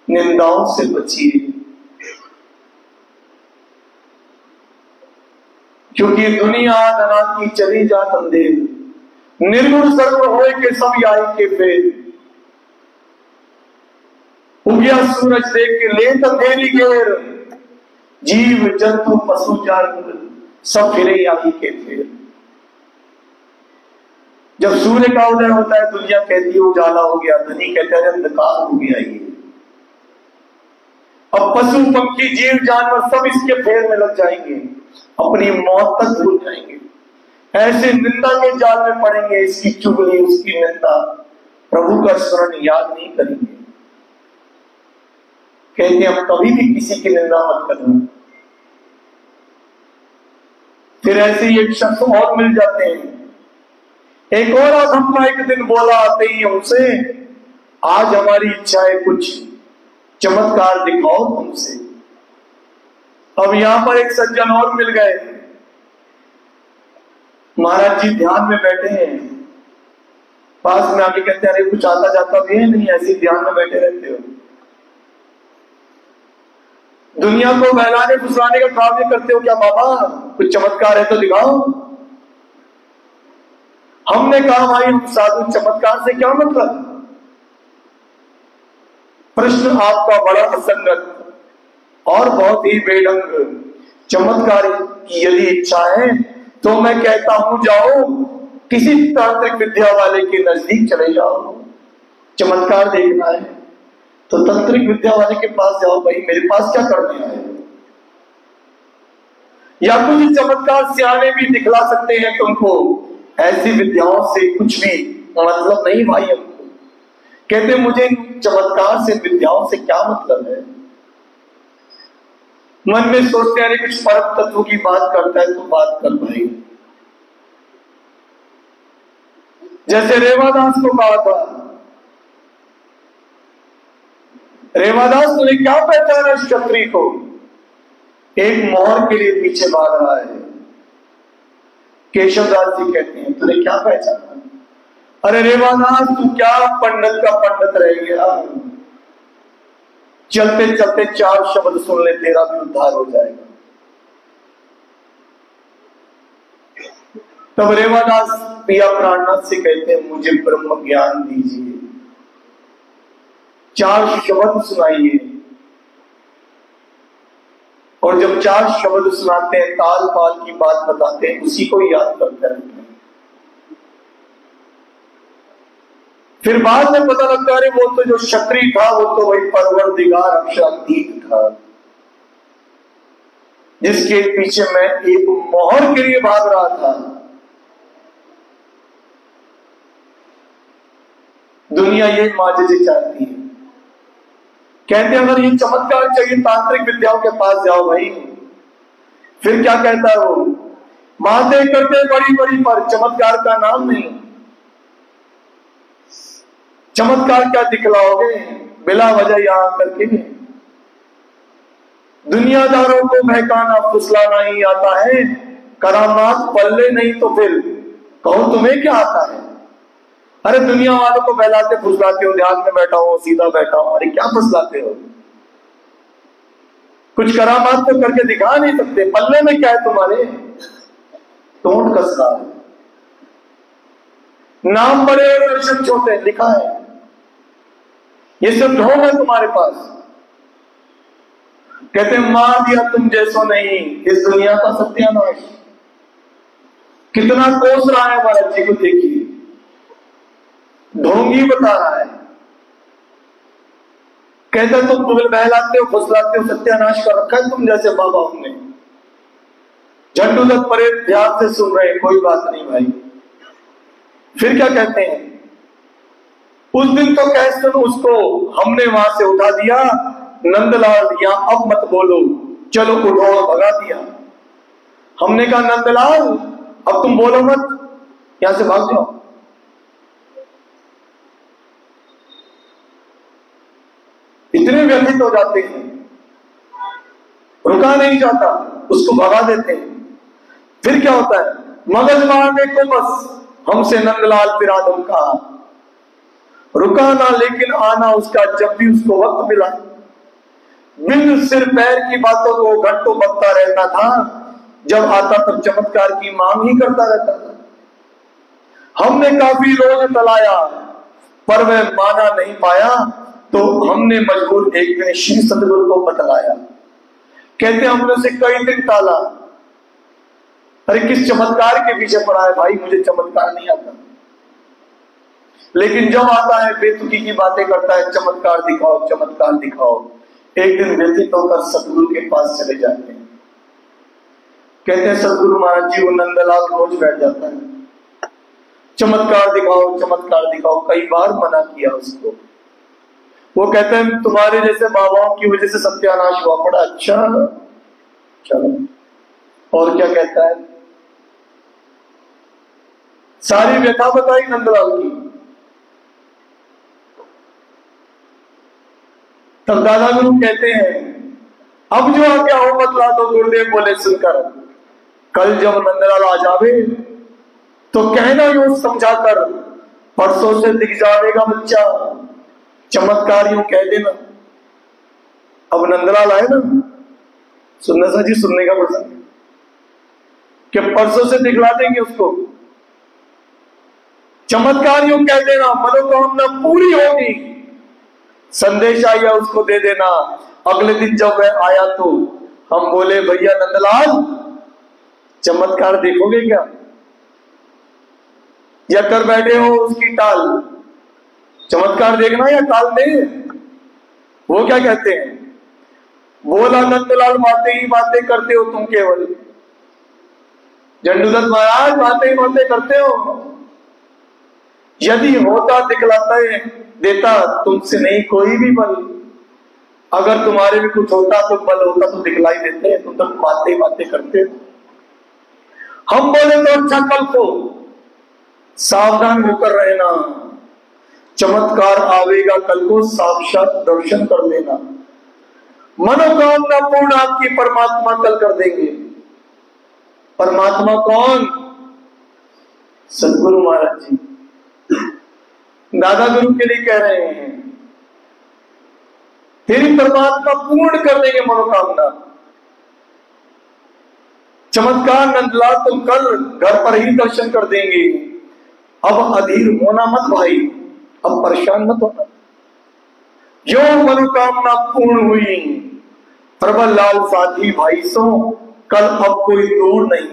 निंदाओं से बचिए, क्योंकि दुनिया धना की चली जा अंधेर, निर्गुण सर्व होए के सब आई के फेर। उगया सूरज देख के लेत अंधेरी घेर, जीव जंतु पशु जानवर सब फिरे आई के फेर। जब सूर्य का उदय होता है दुनिया कहती है उजाला हो गया, धनी कहते हैं अंधकार हो गया ये। अब पशु पक्षी जीव जानवर सब इसके फेर में लग जाएंगे, अपनी मौत तक भूल जाएंगे, ऐसे निंदा के जाल में पड़ेंगे, इसकी चुगली उसकी निंदा, प्रभु का स्मरण याद नहीं करेंगे। कहते हम कभी भी किसी की निंदा मत करना। फिर ऐसे ही एक शख्स और मिल जाते हैं, एक और आधम एक दिन बोला आते ही हमसे, आज हमारी इच्छा है कुछ चमत्कार दिखाओ तुमसे। अब यहां पर एक सज्जन और मिल गए, महाराज जी ध्यान में बैठे हैं, पास में आके कहते हैं अरे कुछ आता जाता भी है नहीं, ऐसे ध्यान में बैठे रहते हो, दुनिया को बहलाने फुसलाने का काम करते हो क्या बाबा, कुछ चमत्कार है तो दिखाओ। हमने कहा भाई हम साधु, चमत्कार से क्या मतलब। प्रश्न आपका बड़ा असंगत और बहुत ही बेढंग। चमत्कार की यदि इच्छा है तो मैं कहता हूं जाओ किसी तांत्रिक विद्या वाले के नजदीक चले जाओ, चमत्कार देखना है तो तांत्रिक विद्या वाले के पास जाओ, भाई मेरे पास क्या करने आए। या कुछ चमत्कार सियाने भी दिखला सकते हैं तुमको, ऐसी विद्याओं से कुछ भी मतलब नहीं भाई। हमको कहते मुझे चमत्कार से विद्याओं से क्या मतलब है। मन में सोचते हैं कुछ परम तत्व की बात करता है तो बात कर भाई। जैसे रेवादास को कहा था, रेवादास ने क्या पहचाना क्षत्रिय को, एक मोहर के लिए पीछे भाग रहा है। केशवदास जी कहते हैं तूने क्या पहचाना। अरे रेवादास तू क्या पंडित का पंडित रह गया, चलते चलते 4 शब्द सुन ले तेरा भी उद्धार हो जाएगा। तब रेवादास पिया प्राणनाथ से कहते हैं मुझे ब्रह्म ज्ञान दीजिए, 4 शब्द सुनाइए। और जब 4 शब्द सुनाते हैं ताल पाल की बात बताते हैं, उसी को याद करते रहते हैं। फिर बाद में पता लगता है वो तो जो क्षत्रिय था वो तो वही परवरदिगार अक्षरातीत था, जिसके पीछे मैं एक मोहर के लिए भाग रहा था। दुनिया ये माजजे चाहती है, कहते हैं अगर ये चमत्कार चाहिए तांत्रिक विद्याओं के पास जाओ भाई। फिर क्या कहता है वो, बातें करते बड़ी बड़ी पर चमत्कार का नाम नहीं। चमत्कार क्या दिखलाओगे बिला वजह यहां करके। दुनियादारों को बहकाना फुसलाना ही आता है, करामात पल्ले नहीं तो फिर कहो तुम्हें क्या आता है। अरे दुनिया वालों को बहलाते फुसलाते हो, ध्यान में बैठा हो सीधा बैठा हो, अरे क्या फुसलाते हो। कुछ करामात तो करके दिखा नहीं सकते, पल्ले में क्या है तुम्हारे, टोंट कस रहा है। नाम बड़े और दर्शन छोटे लिखा है, ये सब ढोंग है तुम्हारे पास। कहते मार दिया तुम जैसो नहीं, इस दुनिया का सत्यानाश। कितना कोस रहा है महाराज जी को देखिए, ढोंगी बता रहा है। कहते तुम बहलाते हो फुसलाते हो, सत्यानाश कर रखा है तुम जैसे बाबा हमने। झंडू तक परे ध्यान से सुन रहे, कोई बात नहीं भाई। फिर क्या कहते हैं, उस दिन तो कह सुन उसको हमने वहां से उठा दिया, नंदलाल यहां अब मत बोलो, चलो उठो, भगा दिया। हमने कहा नंदलाल अब तुम बोलो मत, यहां से भाग जाओ। इतने व्यथित हो जाते हैं, रुका नहीं जाता, उसको भगा देते हैं। फिर क्या होता है, मगज मारने को बस हमसे नंदलाल पिरादम कहा, रुका ना लेकिन आना उसका जब भी उसको वक्त मिला। बिन सिर पैर की बातों को घंटों बकता रहता था, जब आता तब चमत्कार की मांग ही करता रहता था। हमने काफी रोज टलाया, पर वह माना नहीं पाया, तो हमने मजबूर एक दिन श्री सतगुरु को बतलाया। कहते हमने उसे कई दिन टाला, अरे किस चमत्कार के पीछे पड़ा है भाई, मुझे चमत्कार नहीं आता। लेकिन जब आता है बेतुकी की बातें करता है, चमत्कार दिखाओ चमत्कार दिखाओ। एक दिन व्यतीत होकर सतगुरु के पास चले जाते हैं। कहते हैं सतगुरु महाराज जी, वो नंदलाल रोज बैठ जाता है, चमत्कार दिखाओ चमत्कार दिखाओ। कई बार मना किया उसको। वो कहते हैं तुम्हारे जैसे बाबाओं की वजह से सत्यानाश हुआ। बड़ा अच्छा, चलो और क्या कहता है। सारी व्यथा बताई नंदलाल की। तब दादा गुरु कहते हैं अब जो आज्ञा हो बतला दो। गुरुदेव बोले सुनकर, कल जब नंदलाल आ जावे तो कहना यूं समझाकर, परसों से दिख जाएगा बच्चा, चमत्कार यूं कह देना। अब नंदलाल आए ना, सुनना सा जी, सुनने का प्रसंग कि परसों से दिखला देंगे उसको। चमत्कार यूं कह देना, मनोकामना पूरी होगी। संदेश आया उसको दे देना। अगले दिन जब वह आया तो हम बोले भैया नंदलाल, चमत्कार देखोगे क्या, या कर बैठे हो उसकी टाल? चमत्कार देखना या टाल दे? वो क्या कहते हैं, बोला नंदलाल बातें ही बातें करते हो तुम केवल। झंडूदत्त महाराज बातें ही बातें करते हो। यदि होता दिखलाता है देता, तुमसे नहीं कोई भी बल। अगर तुम्हारे भी कुछ होता तो बल होता तो दिखलाई देते, तुम तो बातें बातें करते हो। हम बोले तो अच्छा, कल को सावधान होकर रहना, चमत्कार आवेगा कल को, साक्षात दर्शन कर लेना। मनोकामना पूर्ण आपकी परमात्मा कल कर देंगे। परमात्मा कौन? सतगुरु महाराज जी दादा गुरु के लिए कह रहे हैं, तेरी परमात्मा पूर्ण कर देंगे मनोकामना। चमत्कार नंदलाल तुम कल घर पर ही दर्शन कर देंगे। अब अधीर होना मत भाई, अब परेशान मत होना। जो मनोकामना पूर्ण हुई, प्रबल लाल साथी भाई सो, कल अब कोई दूर नहीं।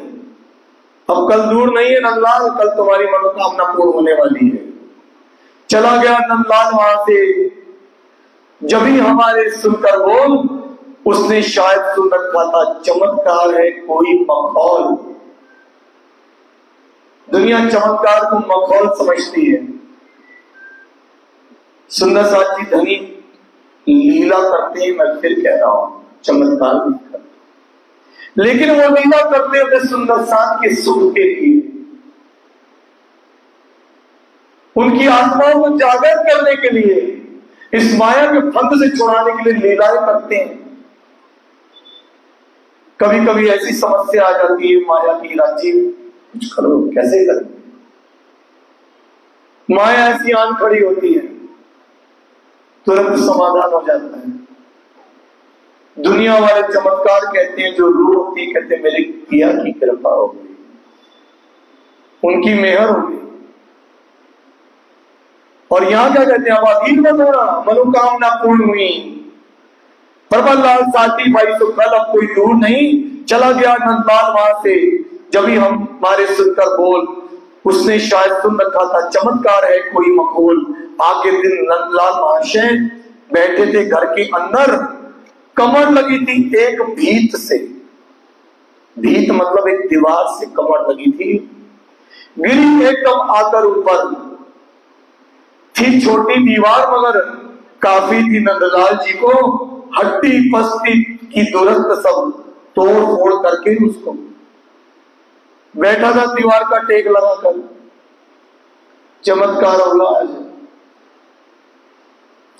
अब कल दूर नहीं है नंदलाल, कल तुम्हारी मनोकामना पूर्ण होने वाली है। चला गया नंदलाल वहां से। जब ही हमारे सुनकर बोल, उसने शायद सुन रखा था, चमत्कार है कोई मखौल। दुनिया चमत्कार को मखौल समझती है। सुंदर साथ जी धनी लीला करते हैं, मैं फिर कह रहा हूं चमत्कार नहीं करते, लेकिन वो लीला करते हैं सुंदर साथ के सुख के लिए। उनकी आत्माओं को जागृत करने के लिए, इस माया के फंद से छुड़ाने के लिए लीलाएं करते हैं। कभी कभी ऐसी समस्या आ जाती है माया की, राजी कुछ करो, कैसे करें। माया ऐसी आन खड़ी होती है, तुरंत समाधान हो जाता है। दुनिया वाले चमत्कार कहते हैं, जो रूह होती है कहते हैं मेरी पिया की कृपा हो गई, उनकी मेहर हो गई। और यहां क्या कहते हैं, अब अधीर मत होना, मनोकामना पूर्ण हुई। प्रबल लाल साथी भाई तो कल अब कोई दूर नहीं। चला गया नंदलाल वहां से। जब ही हम हमारे सुनकर बोल, उसने शायद सुन रखा था, चमत्कार है कोई मखौल। आगे दिन नंदलाल महाशय बैठे थे घर के अंदर। कमर लगी थी एक भीत से। भीत मतलब एक दीवार से कमर लगी थी। गिरी एकदम आकर ऊपर थी छोटी दीवार, मगर काफी थी नंदलाल जी को। हड्डी पस्ती की दुरस्त सब तोड़ फोड़ करके उसको बैठा था दीवार का टेक लगाकर। चमत्कार होगा आज,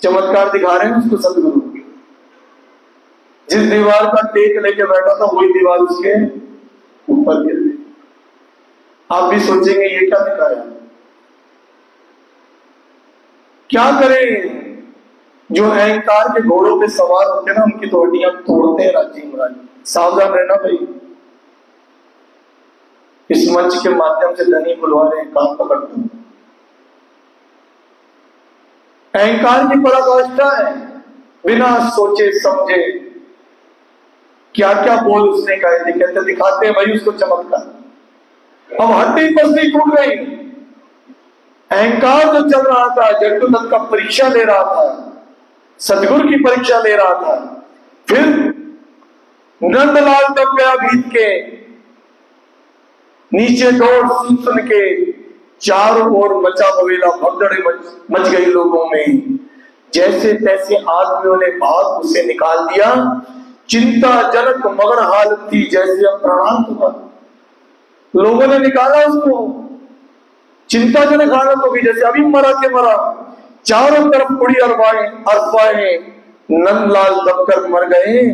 चमत्कार दिखा रहे हैं उसको सदगुरु। जिस दीवार का टेक लेके बैठा था वही दीवार उसके ऊपर गिर गई। आप भी सोचेंगे ये क्या दिखाया, क्या करें। जो अहंकार के घोड़ों पे सवार होते हैं ना, उनकी तो हड्डियां तोड़ते हैं राजी महाराज। सावधान रहना भाई। इस मंच के माध्यम से धनी बुलवा रहे हैं, काम पकड़ते हैं। अहंकार की पराकाष्ठा है, बिना सोचे समझे क्या क्या बोल उसने कहे थे। कहते दिखाते हैं भाई उसको चमत्कार। अब हड्डी पसली टूट गई। अहंकार जो चल रहा था, जट्टूदत्त का परीक्षा ले रहा था, सतगुरु की परीक्षा ले रहा था। फिर नंदलाल तब गया भीत के नीचे, दौड़ सुन के चारों ओर मचा बवेला, भगदड़े मच गई लोगों में। जैसे तैसे आदमियों ने भाग उसे निकाल दिया। चिंताजनक मगर हालत थी, जैसे अब प्राणांत हुआ। लोगों ने निकाला उसको, चिंताजनक हालत होगी, जैसे अभी मरा के मरा। चारों तरफ उड़ी अफवाहें, नंदलाल दबकर मर गए।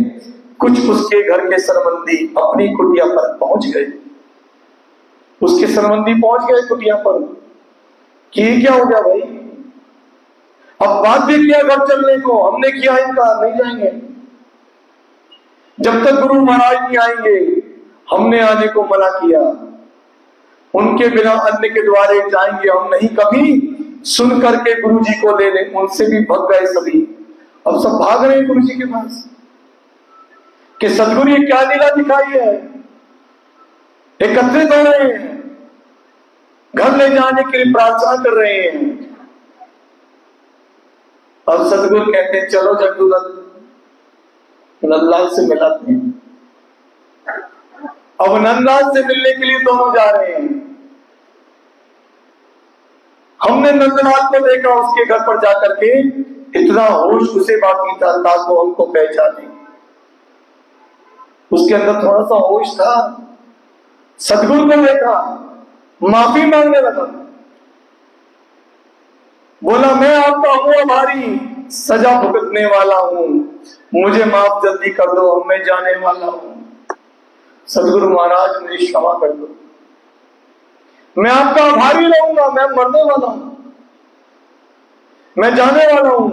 कुछ उसके घर के संबंधी अपनी कुटिया पर पहुंच गए। उसके संबंधी पहुंच गए कुटिया पर कि क्या हो गया भाई, अब बाध्य किया घर चलने को, हमने किया इनकार, नहीं जाएंगे जब तक गुरु महाराज नहीं आएंगे। हमने आने को मना किया, उनके बिना अन्य के द्वारे जाएंगे हम नहीं कभी। सुन करके गुरु जी को ले ले, उनसे भी भग गए सभी। अब सब भाग रहे हैं गुरु जी के पास कि सदगुरु ये क्या लीला दिखाई है। एकत्रित हो रहे हैं, घर ले जाने के लिए प्रार्थना कर रहे हैं। अब सदगुरु कहते हैं चलो जट्टूदत्त नंदलाल से मिलाते हैं। अब नंदलाल से मिलने के लिए दोनों जा रहे हैं। हमने नंदलाल को देखा, उसके घर पर जाकर के इतना होश उसे बाकी था ताकि हमको पहचाने। उसके अंदर थोड़ा सा होश था। सदगुरु को देखा, माफी मांगने लगा, बोला मैं आपका हूं आभारी, सजा भुगतने वाला हूं, मुझे माफ जल्दी कर दो, मैं जाने वाला हूं। सदगुरु महाराज मुझे क्षमा कर दो, मैं आपका आभारी रहूंगा, मैं मरने वाला हूं, मैं जाने वाला हूं।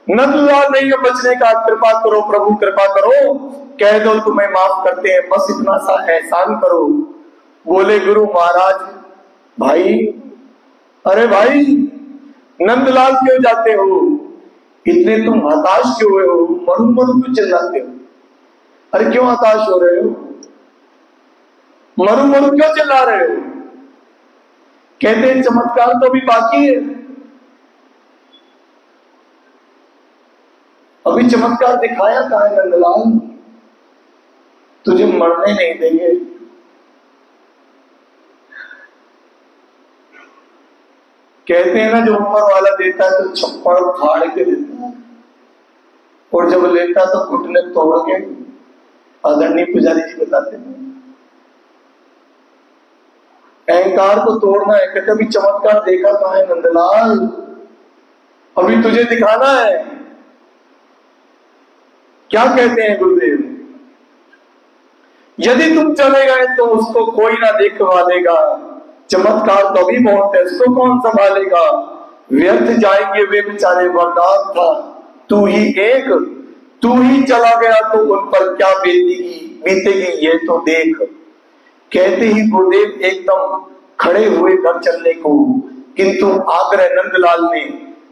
नंदलाल नहीं है बचने का, कृपा करो प्रभु कृपा करो, कह दो तुम्हें माफ करते हैं, बस इतना सा एहसान करो। बोले गुरु महाराज भाई, अरे भाई नंदलाल क्यों जाते हो, इतने तुम हताश क्यों हुए हो, मरु मरु क्यों चिल्लाते हो। अरे क्यों हताश हो रहे हो, मरु मरु क्यों चिल्ला रहे हो। कहते हैं चमत्कार तो अभी बाकी है, अभी चमत्कार दिखाया कहा है नंदलाल, तुझे मरने नहीं देंगे। कहते हैं ना जो ऊपर वाला देता है तो छप्पड़ फाड़ के देता है, और जब लेता तो घुटने तोड़ के। आदरणीय पुजारी जी बताते हैं अहंकार को तोड़ना है। कहते अभी चमत्कार देखा कहा है नंदलाल, अभी तुझे दिखाना है। क्या कहते हैं गुरुदेव, यदि तुम चले गए तो उसको कोई ना देखवा देगा, चमत्कार तो भी बहुत है, उसको कौन संभालेगा। व्यर्थ जाएंगे वे बेचारे, वरदान था तू ही एक, तू ही चला गया तो उन पर क्या बीतेगी ये तो देख। कहते ही गुरुदेव एकदम खड़े हुए घर चलने को, किंतु आग्रह नंदलाल ने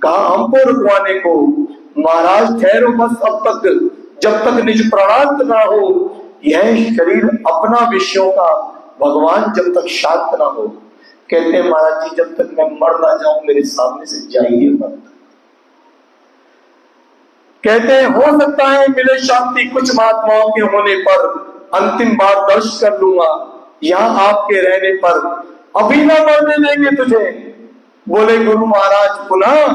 कहा हमको रुकवाने को। महाराज ठहरो बस अब तक, जब तक निज प्राणांत ना हो, यह शरीर अपना विषयों का, भगवान जब तक शांत ना हो। कहते हैं महाराज जी जब तक मैं मर ना जाऊं मेरे सामने से जाइए मत। कहते हैं हो सकता है मिले शांति कुछ महात्माओं के होने पर, अंतिम बार दर्श कर लूंगा यहां आपके रहने पर, अभी ना मरने देंगे तुझे। बोले गुरु महाराज पुनः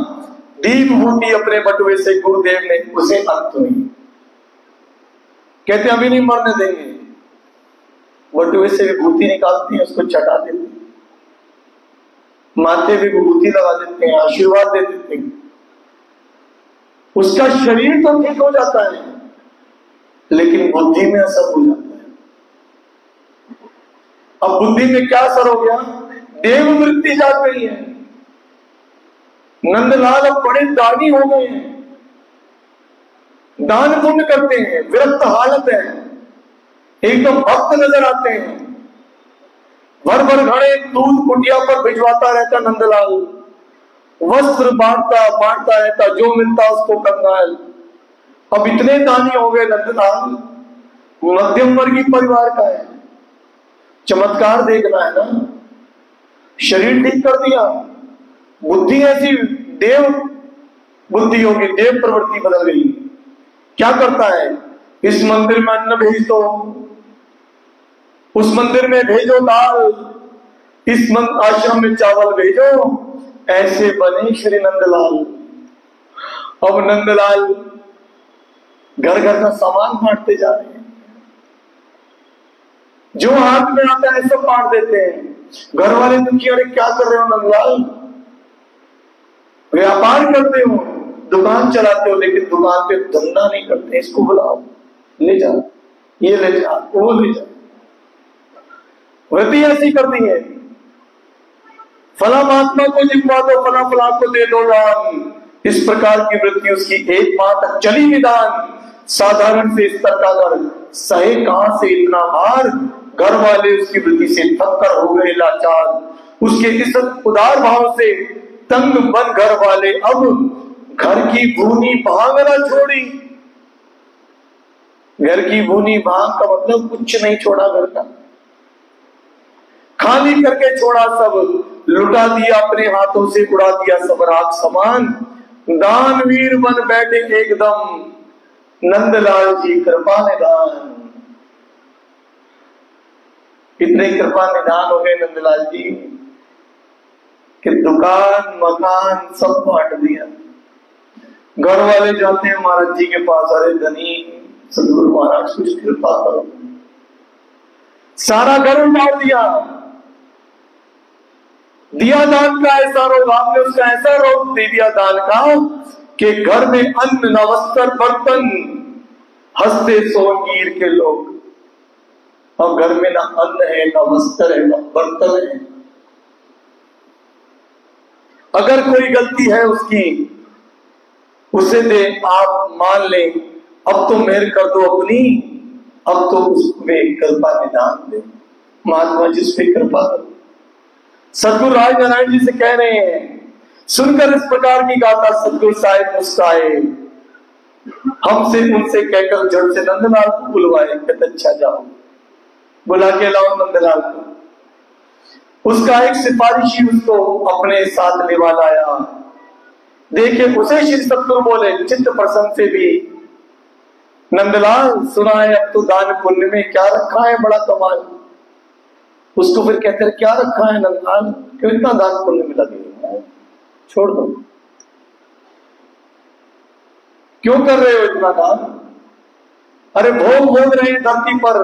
दीप बूटी अपने बटुए से गुरुदेव ने उसे अंत हुई। कहते अभी नहीं मरने देंगे, बटुए से विभूति निकालते हैं, उसको चटा देते हैं, माथे पे विभूति लगा देते हैं, आशीर्वाद दे देते हैं, उसका शरीर तो ठीक हो जाता है लेकिन बुद्धि में असर हो जाता है। अब बुद्धि में क्या असर हो गया, देव वृत्ति जाग गई है। नंदलाल अब बड़े दानी हो गए हैं, दान पुण्य करते हैं, विरक्त हालत है, एकदम भक्त नजर आते हैं। भर भर घड़े दूध कुटिया पर भिजवाता रहता नंदलाल, वस्त्र बांटता रहता, जो मिलता उसको कंगाल। अब इतने दानी हो गए नंदलाल, मध्यम वर्गीय परिवार का है, चमत्कार देखना है ना। शरीर ठीक कर दिया, बुद्धि ऐसी देव बुद्धि होगी, देव प्रवृत्ति बदल गई। क्या करता है, इस मंदिर में अन्न भेज दो, उस मंदिर में भेजो दाल, इस आश्रम में चावल भेजो। ऐसे बने श्री नंदलाल। अब नंदलाल घर घर का सामान बांटते जा रहे हैं, जो हाथ में आता है सब बांट देते हैं। घर वाले दुखी, अरे क्या कर रहे हो नंदलाल, व्यापार करते हो, दुकान चलाते हो, लेकिन दुकान पे धंधा नहीं करते, इसको बुलाओ, ले जा, ये ले जा, वो ले जा। वृत्ति ऐसी करती है, फला महात्मा को जिम्मा दो, फला फला को दे दो दान। इस प्रकार की वृत्ति उसकी एक माह तक चली निदान। साधारण से स्तर का घर सहे कहां से इतना भार, घर वाले उसकी वृत्ति से थक्कर हो गए लाचार। उसके इस उदार भाव से तंग बन घर वाले, अब घर की भूनी भांग न छोड़ी। घर की भूनी भांग का मतलब कुछ नहीं छोड़ा, घर का खाली करके छोड़ा, सब लुटा दिया, अपने हाथों से उड़ा दिया सब राख समान। दानवीर बन बैठे एकदम नंदलाल जी कृपा निदान। इतने कृपा निदान हो गए नंदलाल जी कि दुकान मकान सब बांट दिया। घर वाले जाते हैं महाराज जी के पास, अरे धनी सदगुरु महाराज कुछ कृपा करो। सारा घर उजाड़ दिया, दिया दान का ऐसा रोग, आपने उसका ऐसा रोग दे दिया दान का कि घर में अन्न न वस्त्र बर्तन, हंसते सोनगीर के लोग। और घर में ना अन्न है, ना वस्त्र है, ना बर्तन है। अगर कोई गलती है उसकी, उसे दे, आप मान ले, अब तो मेहर कर दो अपनी, अब तो उसमें कृपा निदान दे, महात्मा जी उस पर कृपा करो। सदगुरु राज नारायण जी से कह रहे हैं, सुनकर इस प्रकार की गाथा सदगुरु साहिब मुस्काए, हमसे उनसे कहकर झट से नंदलाल को बुलवाए। कहते अच्छा जाओ, बुला के लाओ नंदलाल को। उसका एक सिफारिशी उसको अपने साथ लेवा लाया। देखे उसे श्री सतगुरु बोले चित्त प्रसन्न से भी, नंदलाल सुना है अब तो दान पुण्य में क्या रखा है बड़ा कमाल। उसको फिर कहते हैं क्या रखा है नंदलाल, क्यों इतना दान पुण्य में लगे, छोड़ दो, क्यों कर रहे हो इतना दान। अरे भोग भोग रहे धरती पर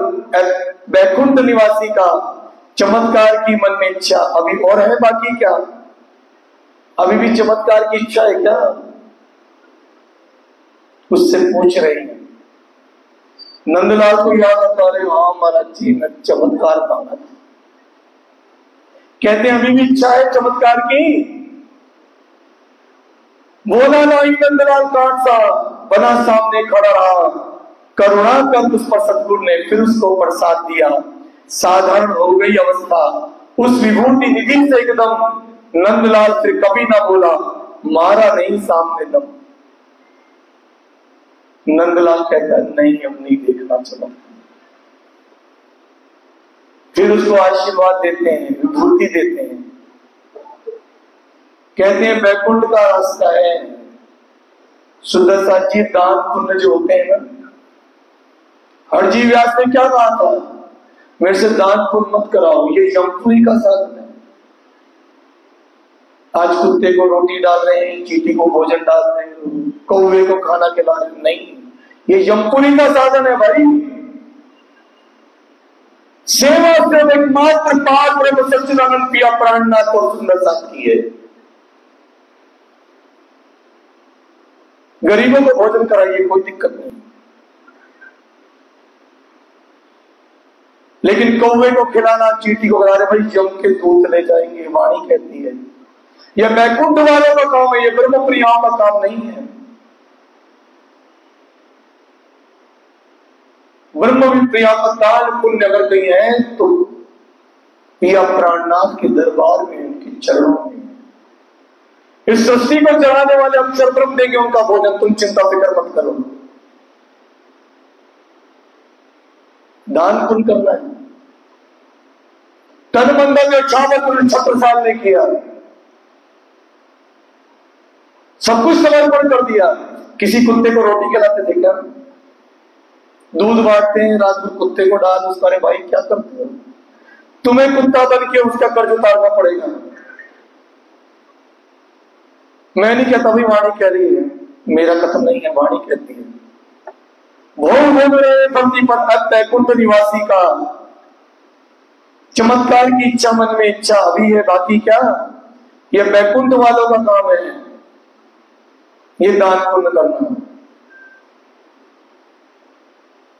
बैकुंठ निवासी का चमत्कार की मन में इच्छा, अभी और है बाकी क्या, अभी भी चमत्कार की इच्छा है क्या, उससे पूछ रहे हैं। नंदलाल को याद आता, अरे हाँ महाराज जी ने चमत्कार मांगा था। कहते हैं अभी भी इच्छा है चमत्कार की। बोला नहीं नंदलाल काट सा बना सामने खड़ा रहा, करुणा कर उस पर सतगुरु ने फिर उसको प्रसाद दिया। साधारण हो गई अवस्था उस विभूति निधि से एकदम। नंदलाल फिर कभी ना बोला, मारा नहीं सामने दम। नंदलाल कहता नहीं अब नहीं देखना, चलो। फिर उसको आशीर्वाद देते हैं, विभूति देते हैं, कहते हैं बैकुंठ का रास्ता है। सुंदर साची दान पुण्य जो होते हैं ना, हरजी व्यास ने क्या कहा था, मेरे से दान पुण्य मत कराओ, ये यमपुरी का साधन है। आज कुत्ते को रोटी डाल रहे हैं, चींटी को भोजन डाल रहे हैं, कौवे को खाना खिला रहे हैं, नहीं, ये यमपुरी का साधन है भाई। सेवा से एकमात्र पार ब्रह्म सच्चिदानंद पिया प्राणनाथ और सुंदर साथ की है। गरीबों को भोजन कराइए, कोई दिक्कत नहीं, लेकिन कौवे को खिलाना, चींटी को खिला रहे भाई, जम के दूध ले जाएंगे, वाणी कहती है। यह बैकुंठ वालों का काम है, यह ब्रह्म प्रियाओं का काम नहीं है। ब्रह्म विप्रिया का दान पुण्य अगर कहीं है तो पिया प्राणनाथ के दरबार में, उनके चरणों में। इस सृष्टि को चढ़ाने वाले अक्षर ब्रह्म देंगे उनका भोजन, तुम चिंता फिक्र मत करो। दान पुण्य करना है। तन मंगल में छत्रसाल ने किया, सब कुछ समर्पण कर दिया। किसी कुत्ते को रोटी खिलाते थे क्या? दूध बांटते हैं, रात में कुत्ते को डाल, उसका अरे भाई क्या करते हो? तुम्हें कुत्ता बन के उसका कर्ज उतारना पड़ेगा। मैं नहीं कहता भाई, वाणी कह रही है, मेरा कथन नहीं है, वाणी कहती है। भोग भोग रहे धरती पर बैकुंठ निवासी का, चमत्कार की इच्छा मन में इच्छा अभी है, बाकी क्या? ये बैकुंठ वालों का काम है, ये दान पुण्य करना।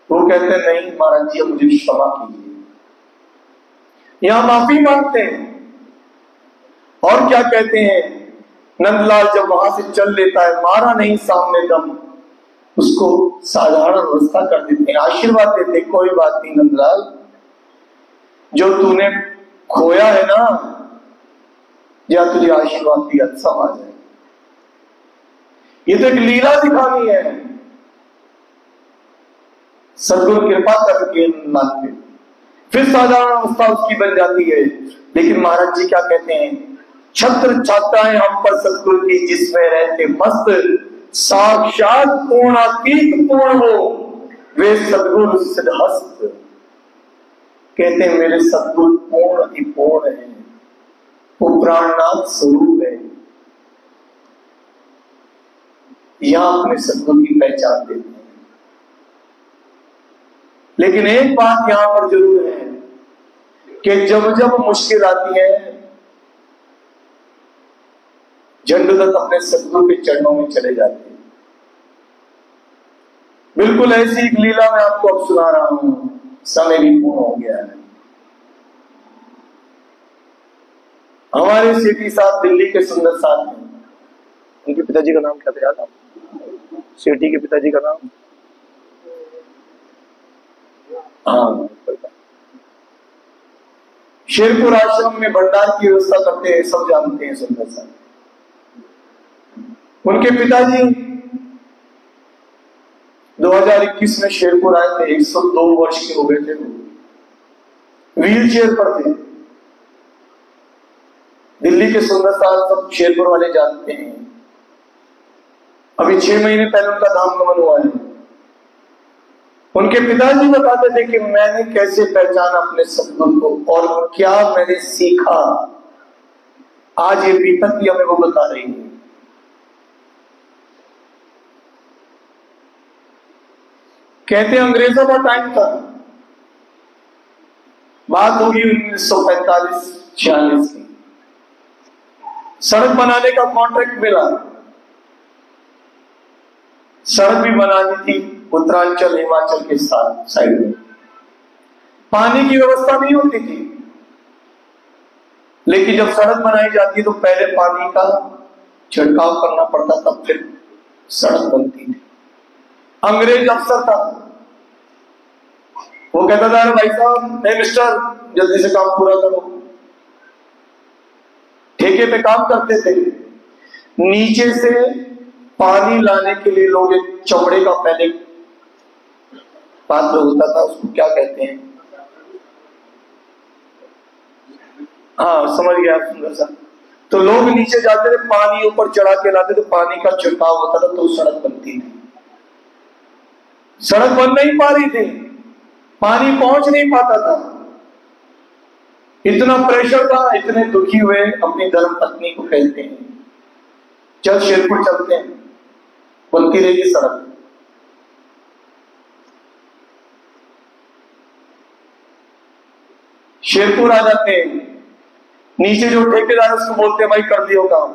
वो कहते हैं नहीं महाराज जी मुझे क्षमा कीजिए, यहां माफी मांगते हैं। और क्या कहते हैं? नंदलाल जब वहां से चल लेता है, मारा नहीं सामने दम, उसको साधारण अवस्था कर देते हैं, आशीर्वाद देते हैं, कोई बात नहीं नंदलाल, जो तूने खोया है ना, या तुझे आशीर्वाद दिया सब आ जाए। ये तो एक लीला दिखानी है, सदगुरु कृपा करके नाथ पे फिर साधारण अवस्था उसकी बन जाती है। लेकिन महाराज जी क्या कहते हैं? छत्र छात्राएं हम पर सदगुरु की, जिसमें रहते मस्त, साक्षात पूर्णातीत पूर्ण हो वे सदगुरु सिद्धहस्त। कहते हैं मेरे सदगुरु पूर्ण अति पूर्ण है, वो प्राणनाथ स्वरूप है। यहां अपने सदगुरु की पहचान देते हैं। लेकिन एक बात यहां पर जरूर है कि जब जब मुश्किल आती है, झंडुदत्त अपने सदगुरु के चरणों में चले जाते हैं। बिल्कुल ऐसी एक लीला मैं आपको अब सुना रहा हूं, समय भी पूर्ण हो गया है। हमारे सेठी साहब दिल्ली के सुंदर साहब हैं, उनके पिताजी का नाम क्या था याद आप? सेठी के पिताजी का नाम? हाँ, शेरपुर आश्रम में भंडार की व्यवस्था करते हैं, सब जानते हैं सुंदर साहब। उनके पिताजी 2021 में शेरपुर आए थे, 102 वर्ष के हो गए थे, व्हील चेयर पर थे। दिल्ली के सुंदर साहब सब शेरपुर वाले जानते हैं। अभी 6 महीने पहले उनका धाम गमन हुआ है। उनके पिताजी बताते थे कि मैंने कैसे पहचाना अपने सदगुरु को और क्या मैंने सीखा, आज ये बीतक भी हमें वो बता रही है। कहते हैं अंग्रेजों का टाइम था, बात होगी 1945-46 की। सड़क बनाने का कॉन्ट्रैक्ट मिला, सड़क भी बनानी थी उत्तरांचल हिमाचल के साथ साइड में। पानी की व्यवस्था नहीं होती थी, लेकिन जब सड़क बनाई जाती तो पहले पानी का छिड़काव करना पड़ता, तब फिर सड़क बनती थी। अंग्रेज अफसर था, वो कहता था अरे भाई साहब, नहीं मिस्टर, जल्दी से काम पूरा करो। ठेके पे काम करते थे। नीचे से पानी लाने के लिए लोग एक चमड़े का पहले पात्र होता था, उसको क्या कहते हैं? हाँ समझ गया आप सुंदर सा। तो लोग नीचे जाते थे, पानी ऊपर चढ़ा के लाते थे, पानी का छिड़काव होता था, तो सड़क बनती थी। सड़क बन नहीं पा रही थी, पानी पहुंच नहीं पाता था, इतना प्रेशर था। इतने दुखी हुए, अपनी धर्म पत्नी को कहते हैं चल शेरपुर चलते हैं, बनती रहेगी सड़क। शेरपुर आ जाते हैं, नीचे जो ठेकेदार उसको बोलते हैं भाई कर दियो काम।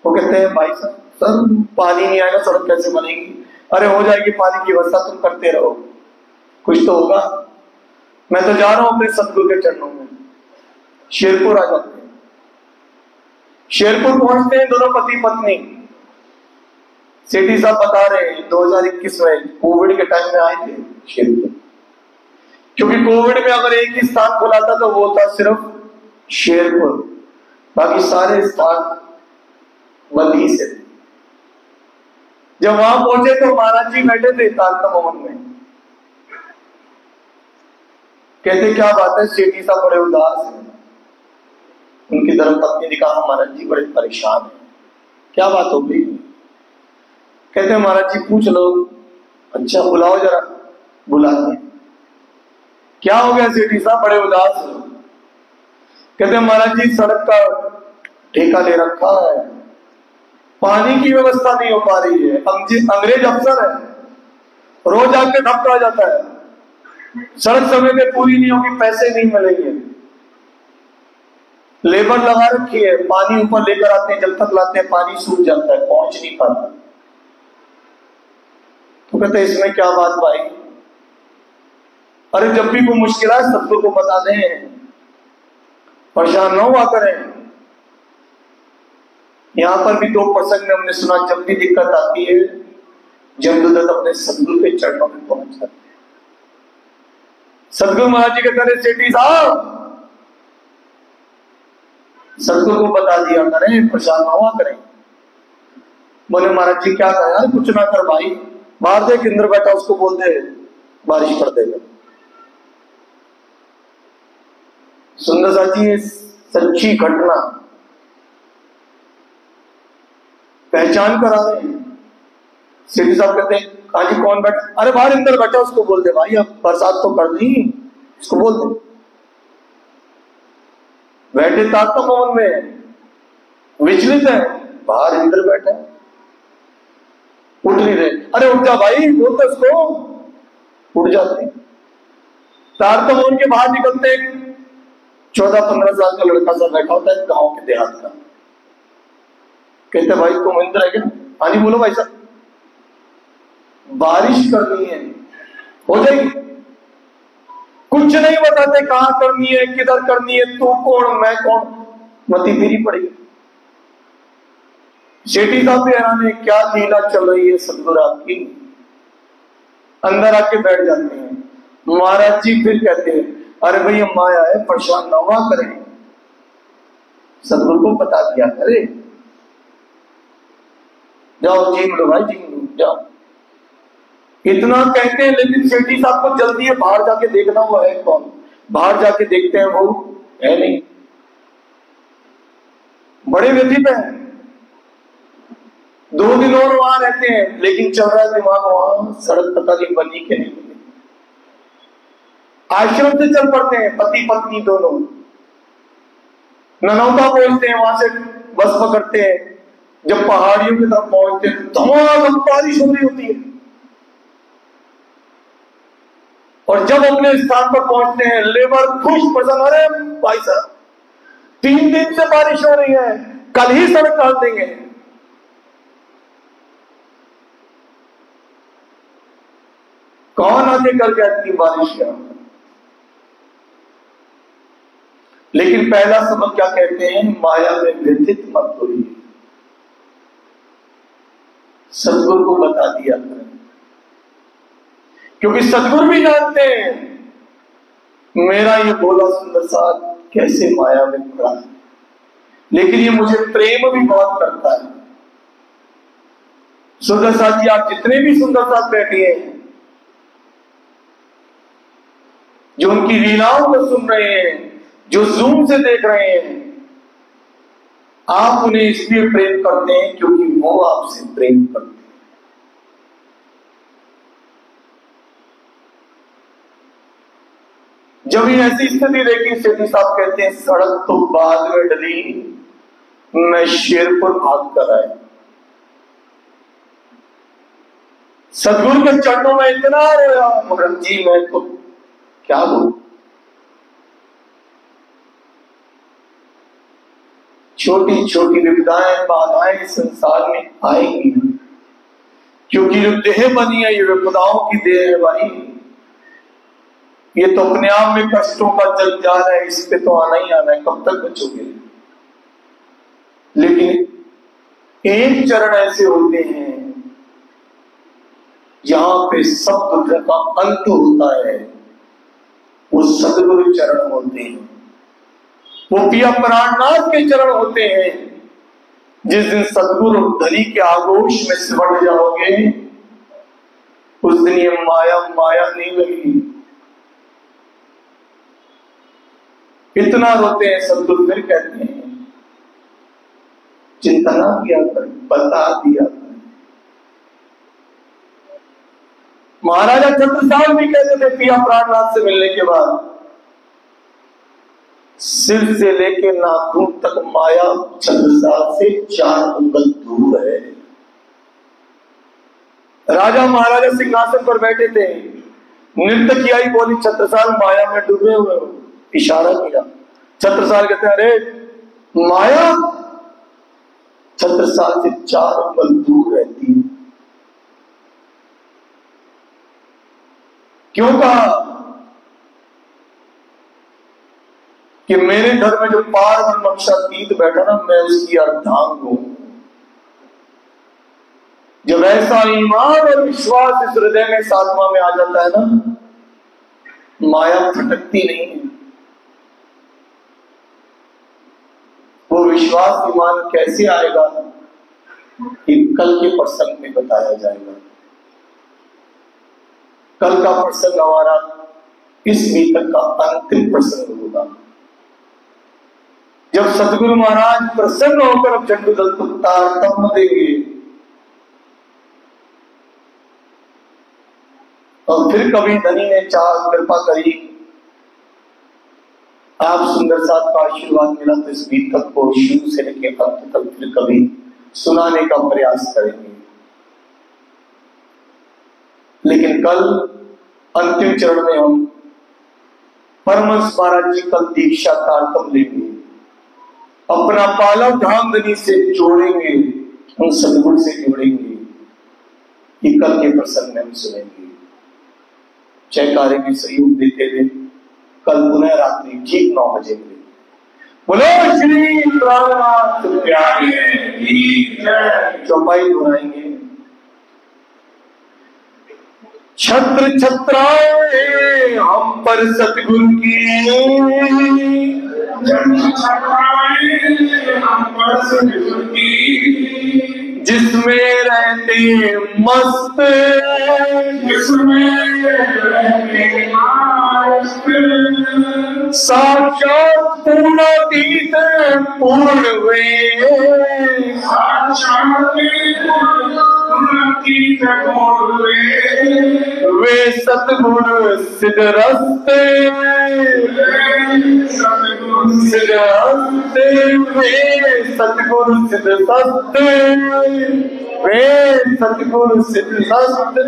वो कहते हैं भाई साहब सर पानी नहीं आएगा, सड़क कैसे बनेगी? अरे हो जाएगी पानी की व्यवस्था, तुम करते रहो, कुछ तो होगा। मैं तो जा रहा हूं अपने सदगुरु के चरणों में। शेरपुर आ जाते हैं। शेरपुर पहुंचते हैं दोनों पति पत्नी। सेठी साहब बता रहे हैं 2021 में कोविड के टाइम में आए थे शेरपुर। क्योंकि कोविड में अगर एक ही स्थान खुला था तो वो था सिर्फ शेरपुर, बाकी सारे स्थान बंद ही से। जब वहां पहुंचे तो महाराज जी बैठे थे तारतम भवन में। कहते क्या बात है, सेठी साहब बड़े उदास हैं। उनकी धर्मपत्नी ने कहा महाराज जी बड़े परेशान हैं। क्या बात हो गई? कहते महाराज जी पूछ लो। अच्छा बुलाओ जरा। बुलाते। क्या हो गया सेठी साहब, बड़े उदास हो? कहते महाराज जी सड़क का ठेका ले रखा है, पानी की व्यवस्था नहीं हो पा रही है। अंग्रेज अफसर है, रोज आके धक्का जाता है, सड़क समय में पूरी नहीं होगी, पैसे नहीं मिलेंगे। लेबर लगा रखी है, पानी ऊपर लेकर आते हैं, जब तक लाते हैं पानी सूख जाता है, पहुंच नहीं पाता। तो कहते इसमें क्या बात भाई? अरे जब भी कोई मुश्किल है सतगुरु को बता दें, परेशान न हुआ करें। यहां पर भी 2 प्रसंग में हमने सुना, जब भी दिक्कत आती है जमदूत अपने सतगुरु के चरणों में पहुंच जाते हैं। सतगुरु महाराज जी कहते हैं सेठी साहब सतगुरु को बता दिया करें, परेशान न हुआ करें। बोले महाराज जी क्या कहा? कुछ ना कर भाई, बाहर देख इंद्र बैठा, उसको बोल दे बारिश कर देगा। सुंदर सा जी सच्ची घटना पहचान करा रहे हैं। सेठी साहब कहते हैं हाँ जी कौन बैठा? अरे बाहर इंद्र बैठा, उसको बोल दे भाई, अब बरसात तो कर दी, उसको बोल दे। बैठे तारतम भवन में, विचलित है, बाहर इंद्र बैठा है, उठ नहीं रहे। अरे उठ जा भाई, बोलते उसको, उठ जाते। तारतम भवन के बाहर निकलते 14-15 साल का लड़का सा बैठा होता है, गांव के देहात का। कहते भाई तुम इंद्र है क्या? हाँ जी बोलो भाई साहब। बारिश करनी है, हो जाएगी। कुछ नहीं बताते कहां करनी है, किधर करनी है, तू कौन मैं कौन, मती फिरी पड़ेगी। सेठी साहब भी हैरान है, क्या लीला चल रही है सतगुरु आपकी। अंदर आके बैठ जाते हैं। महाराज जी फिर कहते हैं अरे भैया माया है, परेशान न हुआ करें, सतगुरु को बता दिया करे। जाओ जी लो भाई, जी जाओ। इतना कहते हैं, लेकिन सेठी साहब को जल्दी है बाहर जाके देखना वो है कौन। बाहर जाके देखते हैं वो है नहीं, बड़े व्यथित हैं। 2 दिन और वहां रहते हैं, लेकिन चल रहा है दिमाग वहां, सड़क पता नहीं बनी के नहीं बनी। आश्रम से चल पड़ते हैं, पति पत्नी दोनों। ननौता पहुंचते हैं, वहां से बस पकड़ते हैं। जब पहाड़ियों की तरफ पहुंचते हैं, धमाधम बारिश हो रही होती है। और जब अपने स्थान पर पहुंचते हैं, लेबर खुश प्रसन्न, अरे भाई साहब 3 दिन से बारिश हो रही है, कल ही सड़क डाल देंगे। कौन आगे कर गया इतनी बारिश का? लेकिन पहला सबक क्या कहते हैं, माया में व्यथित मत होइए, सतगुरु को बता दिया करें। क्योंकि सतगुरु भी जानते हैं मेरा ये भोला सुंदर साथ कैसे माया में पड़ा है, लेकिन ये मुझे प्रेम भी बहुत करता है। सुंदर साथ जी आप जितने भी सुंदर साथ बैठे हैं, जो उनकी लीलाओं को सुन रहे हैं, जो जूम से देख रहे हैं, आप उन्हें इसलिए प्रेम करते हैं क्योंकि वो आपसे प्रेम करते हैं। जब ये ऐसी स्थिति देखी, सेठी साहब कहते हैं सड़क तो बाद में डली, मैं शेरपुर भाग कर आया। सतगुरु के चरणों में इतना रोया महाराज जी, मैं तो क्या बोलूं। छोटी छोटी विविधाएं बाधाएं संसार में आएंगी, क्योंकि जो देह बनी है ये विपदाओं की देह है भाई। ये तो अपने आप में कष्टों का जंजाल है, इस पे तो आना ही आना है, कब तक बचोगे। लेकिन एक चरण ऐसे होते हैं जहां पे सब दुख का अंत होता है, सदगुरु चरण होते हैं, वो पिया प्राणनाथ के चरण होते हैं। जिस दिन सदगुरु धनी के आगोश में सिमट जाओगे, उस दिन ये माया माया नहीं लगेगी। इतना रोते हैं सदगुरु, फिर कहते हैं चिंता ना किया कर, बता दिया कर। महाराजा छत्रसाल भी कहते थे पिया प्राणनाथ से मिलने के बाद, सिर से लेके नाखून तक माया छत्रसाल से 4 अंगुल दूर है। राजा महाराजा सिंहासन पर बैठे थे, नृत्य किया ही बोली छत्रसाल माया में डूबे हुए हो, इशारा किया। छत्रसाल कहते हैं अरे माया छत्रसाल से 4 अंगुल दूर रहती है। क्यों कहा कि मेरे घर में जो पार्वन मक्षातीत बैठा ना, मैं उसकी अर्धांग हूं। जब ऐसा ईमान और विश्वास इस हृदय में इस आत्मा में आ जाता है ना, माया फटकती नहीं है। वो विश्वास ईमान कैसे आएगा, कि कल के प्रसंग में बताया जाएगा। कल का प्रसंग हमारा इस मीतक का अंतिम प्रसंग होगा, जब सतगुरु महाराज प्रसन्न होकर अब चंडू दल को तारतम्य देंगे। और फिर कभी धनी ने चाह कृपा करी, आप सुंदर साथ का आशीर्वाद मिला, तो इस गीतक को शुरू से लेकर अंत तक फिर कभी सुनाने का प्रयास करेंगे। लेकिन कल अंतिम चरण में हम परमहंस महाराज जी कल दीक्षा तारतम्य लेंगे, अपना पाला धाम धनी से जोड़ेंगे, उन सदगुरु से जोड़ेंगे। ये कल के प्रसंग में हम सुनेंगे। जयकारे की सहयोग देते हुए कल पुनः रात्रि ठीक 9 बजे बोलो श्री प्राणनाथ प्यारे की जय। चौपाई दोहराएंगे। छत्र छत्राए हम पर सतगुरु की, हम पर सतगुरु की, जिसमें रहते मस्त, जिसमें रहते मस्त, साक्षात पूर्णातीत पूर्ण हुए, साक्षात पूर्णातीत पूर्ण हुए, वे सतगुरु सिद्धरस्ते, सतगुरु सिद्धरस्ते, वे सतगुरु सिद्धरस्ते, वे सतगुरु सिद्धरस्ते।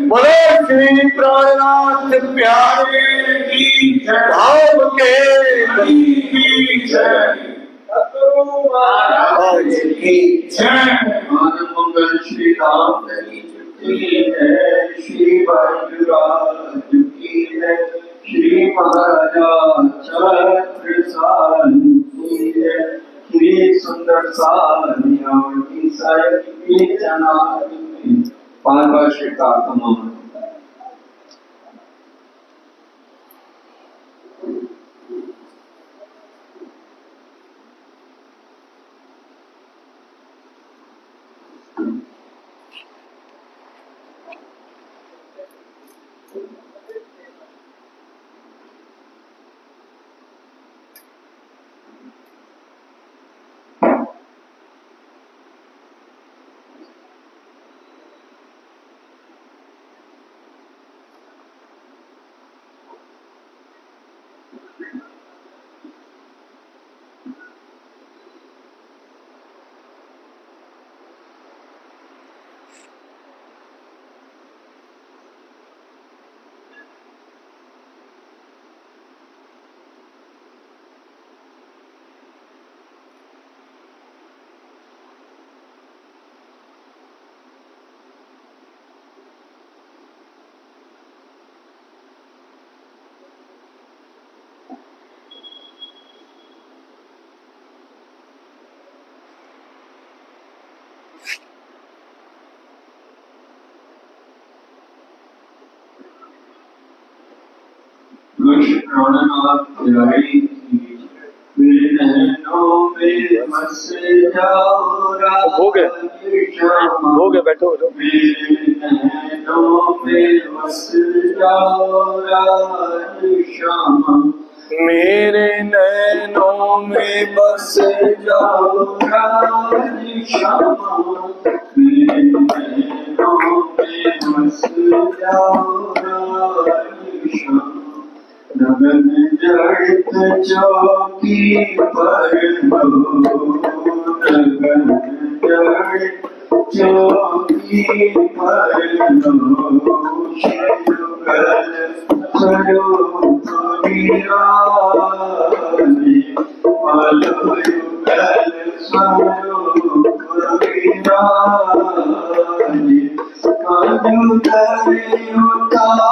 बोलो श्री प्राणनाथ प्यारे की धाम के आज की मंगल श्री राम की है, श्री भद्राज की है, श्री महाराजा छत्रसाल की है, श्री सुंदर सारी साय की जना 5 बार श्री का तमाम। प्राणनाथ प्यारी मेरे नैनों में बस जाओ हो गए बैठो मेरे नैनों में बस जाओ श्यामा मेरे नैनों में बस जाओ श्यामा मेरे नैनों में बस जाओ श्यामा नगन जड़त चौकी पर नगन जड़त चौकी पर शिवगल स्वरूप विराजे अलयुगल स्वरूप विराजे मधुकर उतार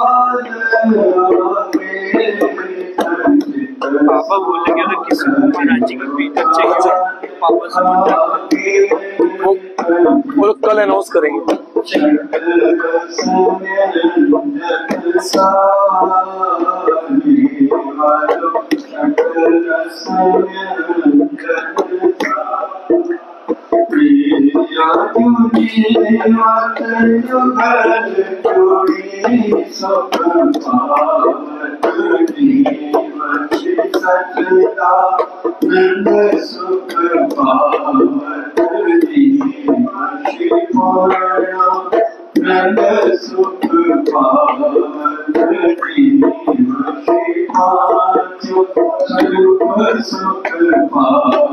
पापा बोलेंगे ना किसी को रांची में बीटेक चाहिए पापा से वो कल अनाउंस करेंगे सुख पावत नंद सुख पावत सुख पावत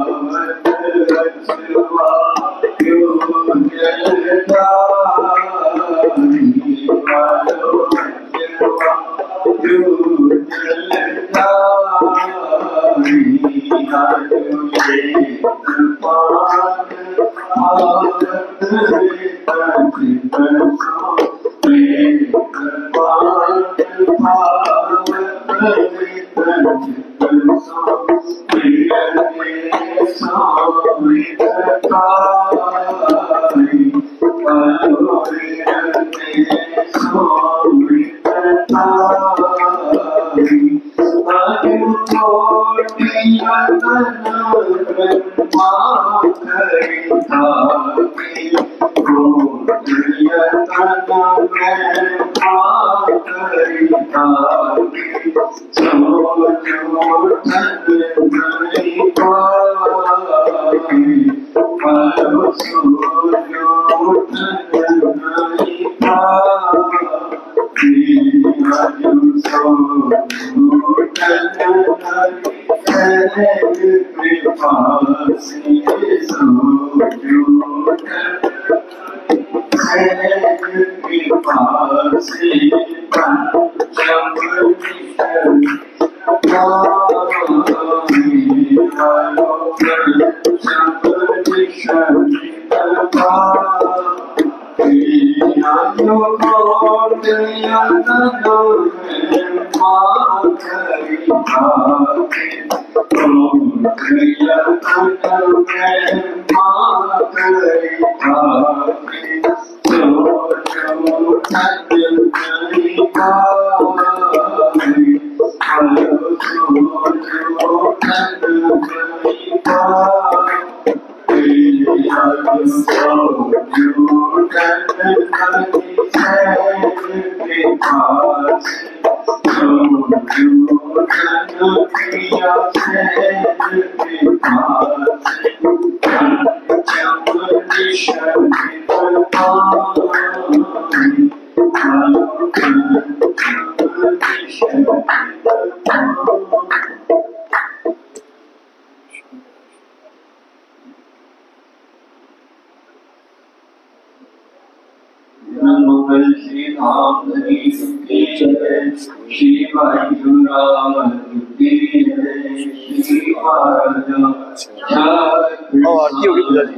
आरती होगी पूजा जी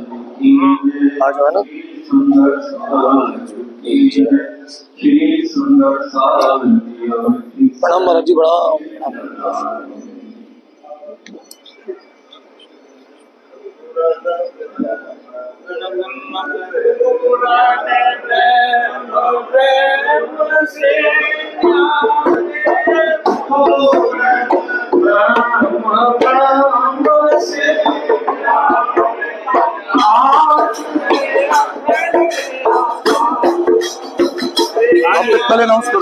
आज है ना प्रणाम महाराज जी बड़ा कल अनाउंस कर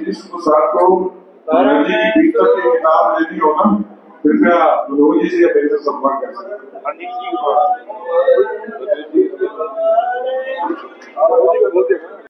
जिस पुस्तक को भीतर की किताब लेनी हो ना, कृपया मनोज जी से मेरे से संपर्क कर सकते हैं।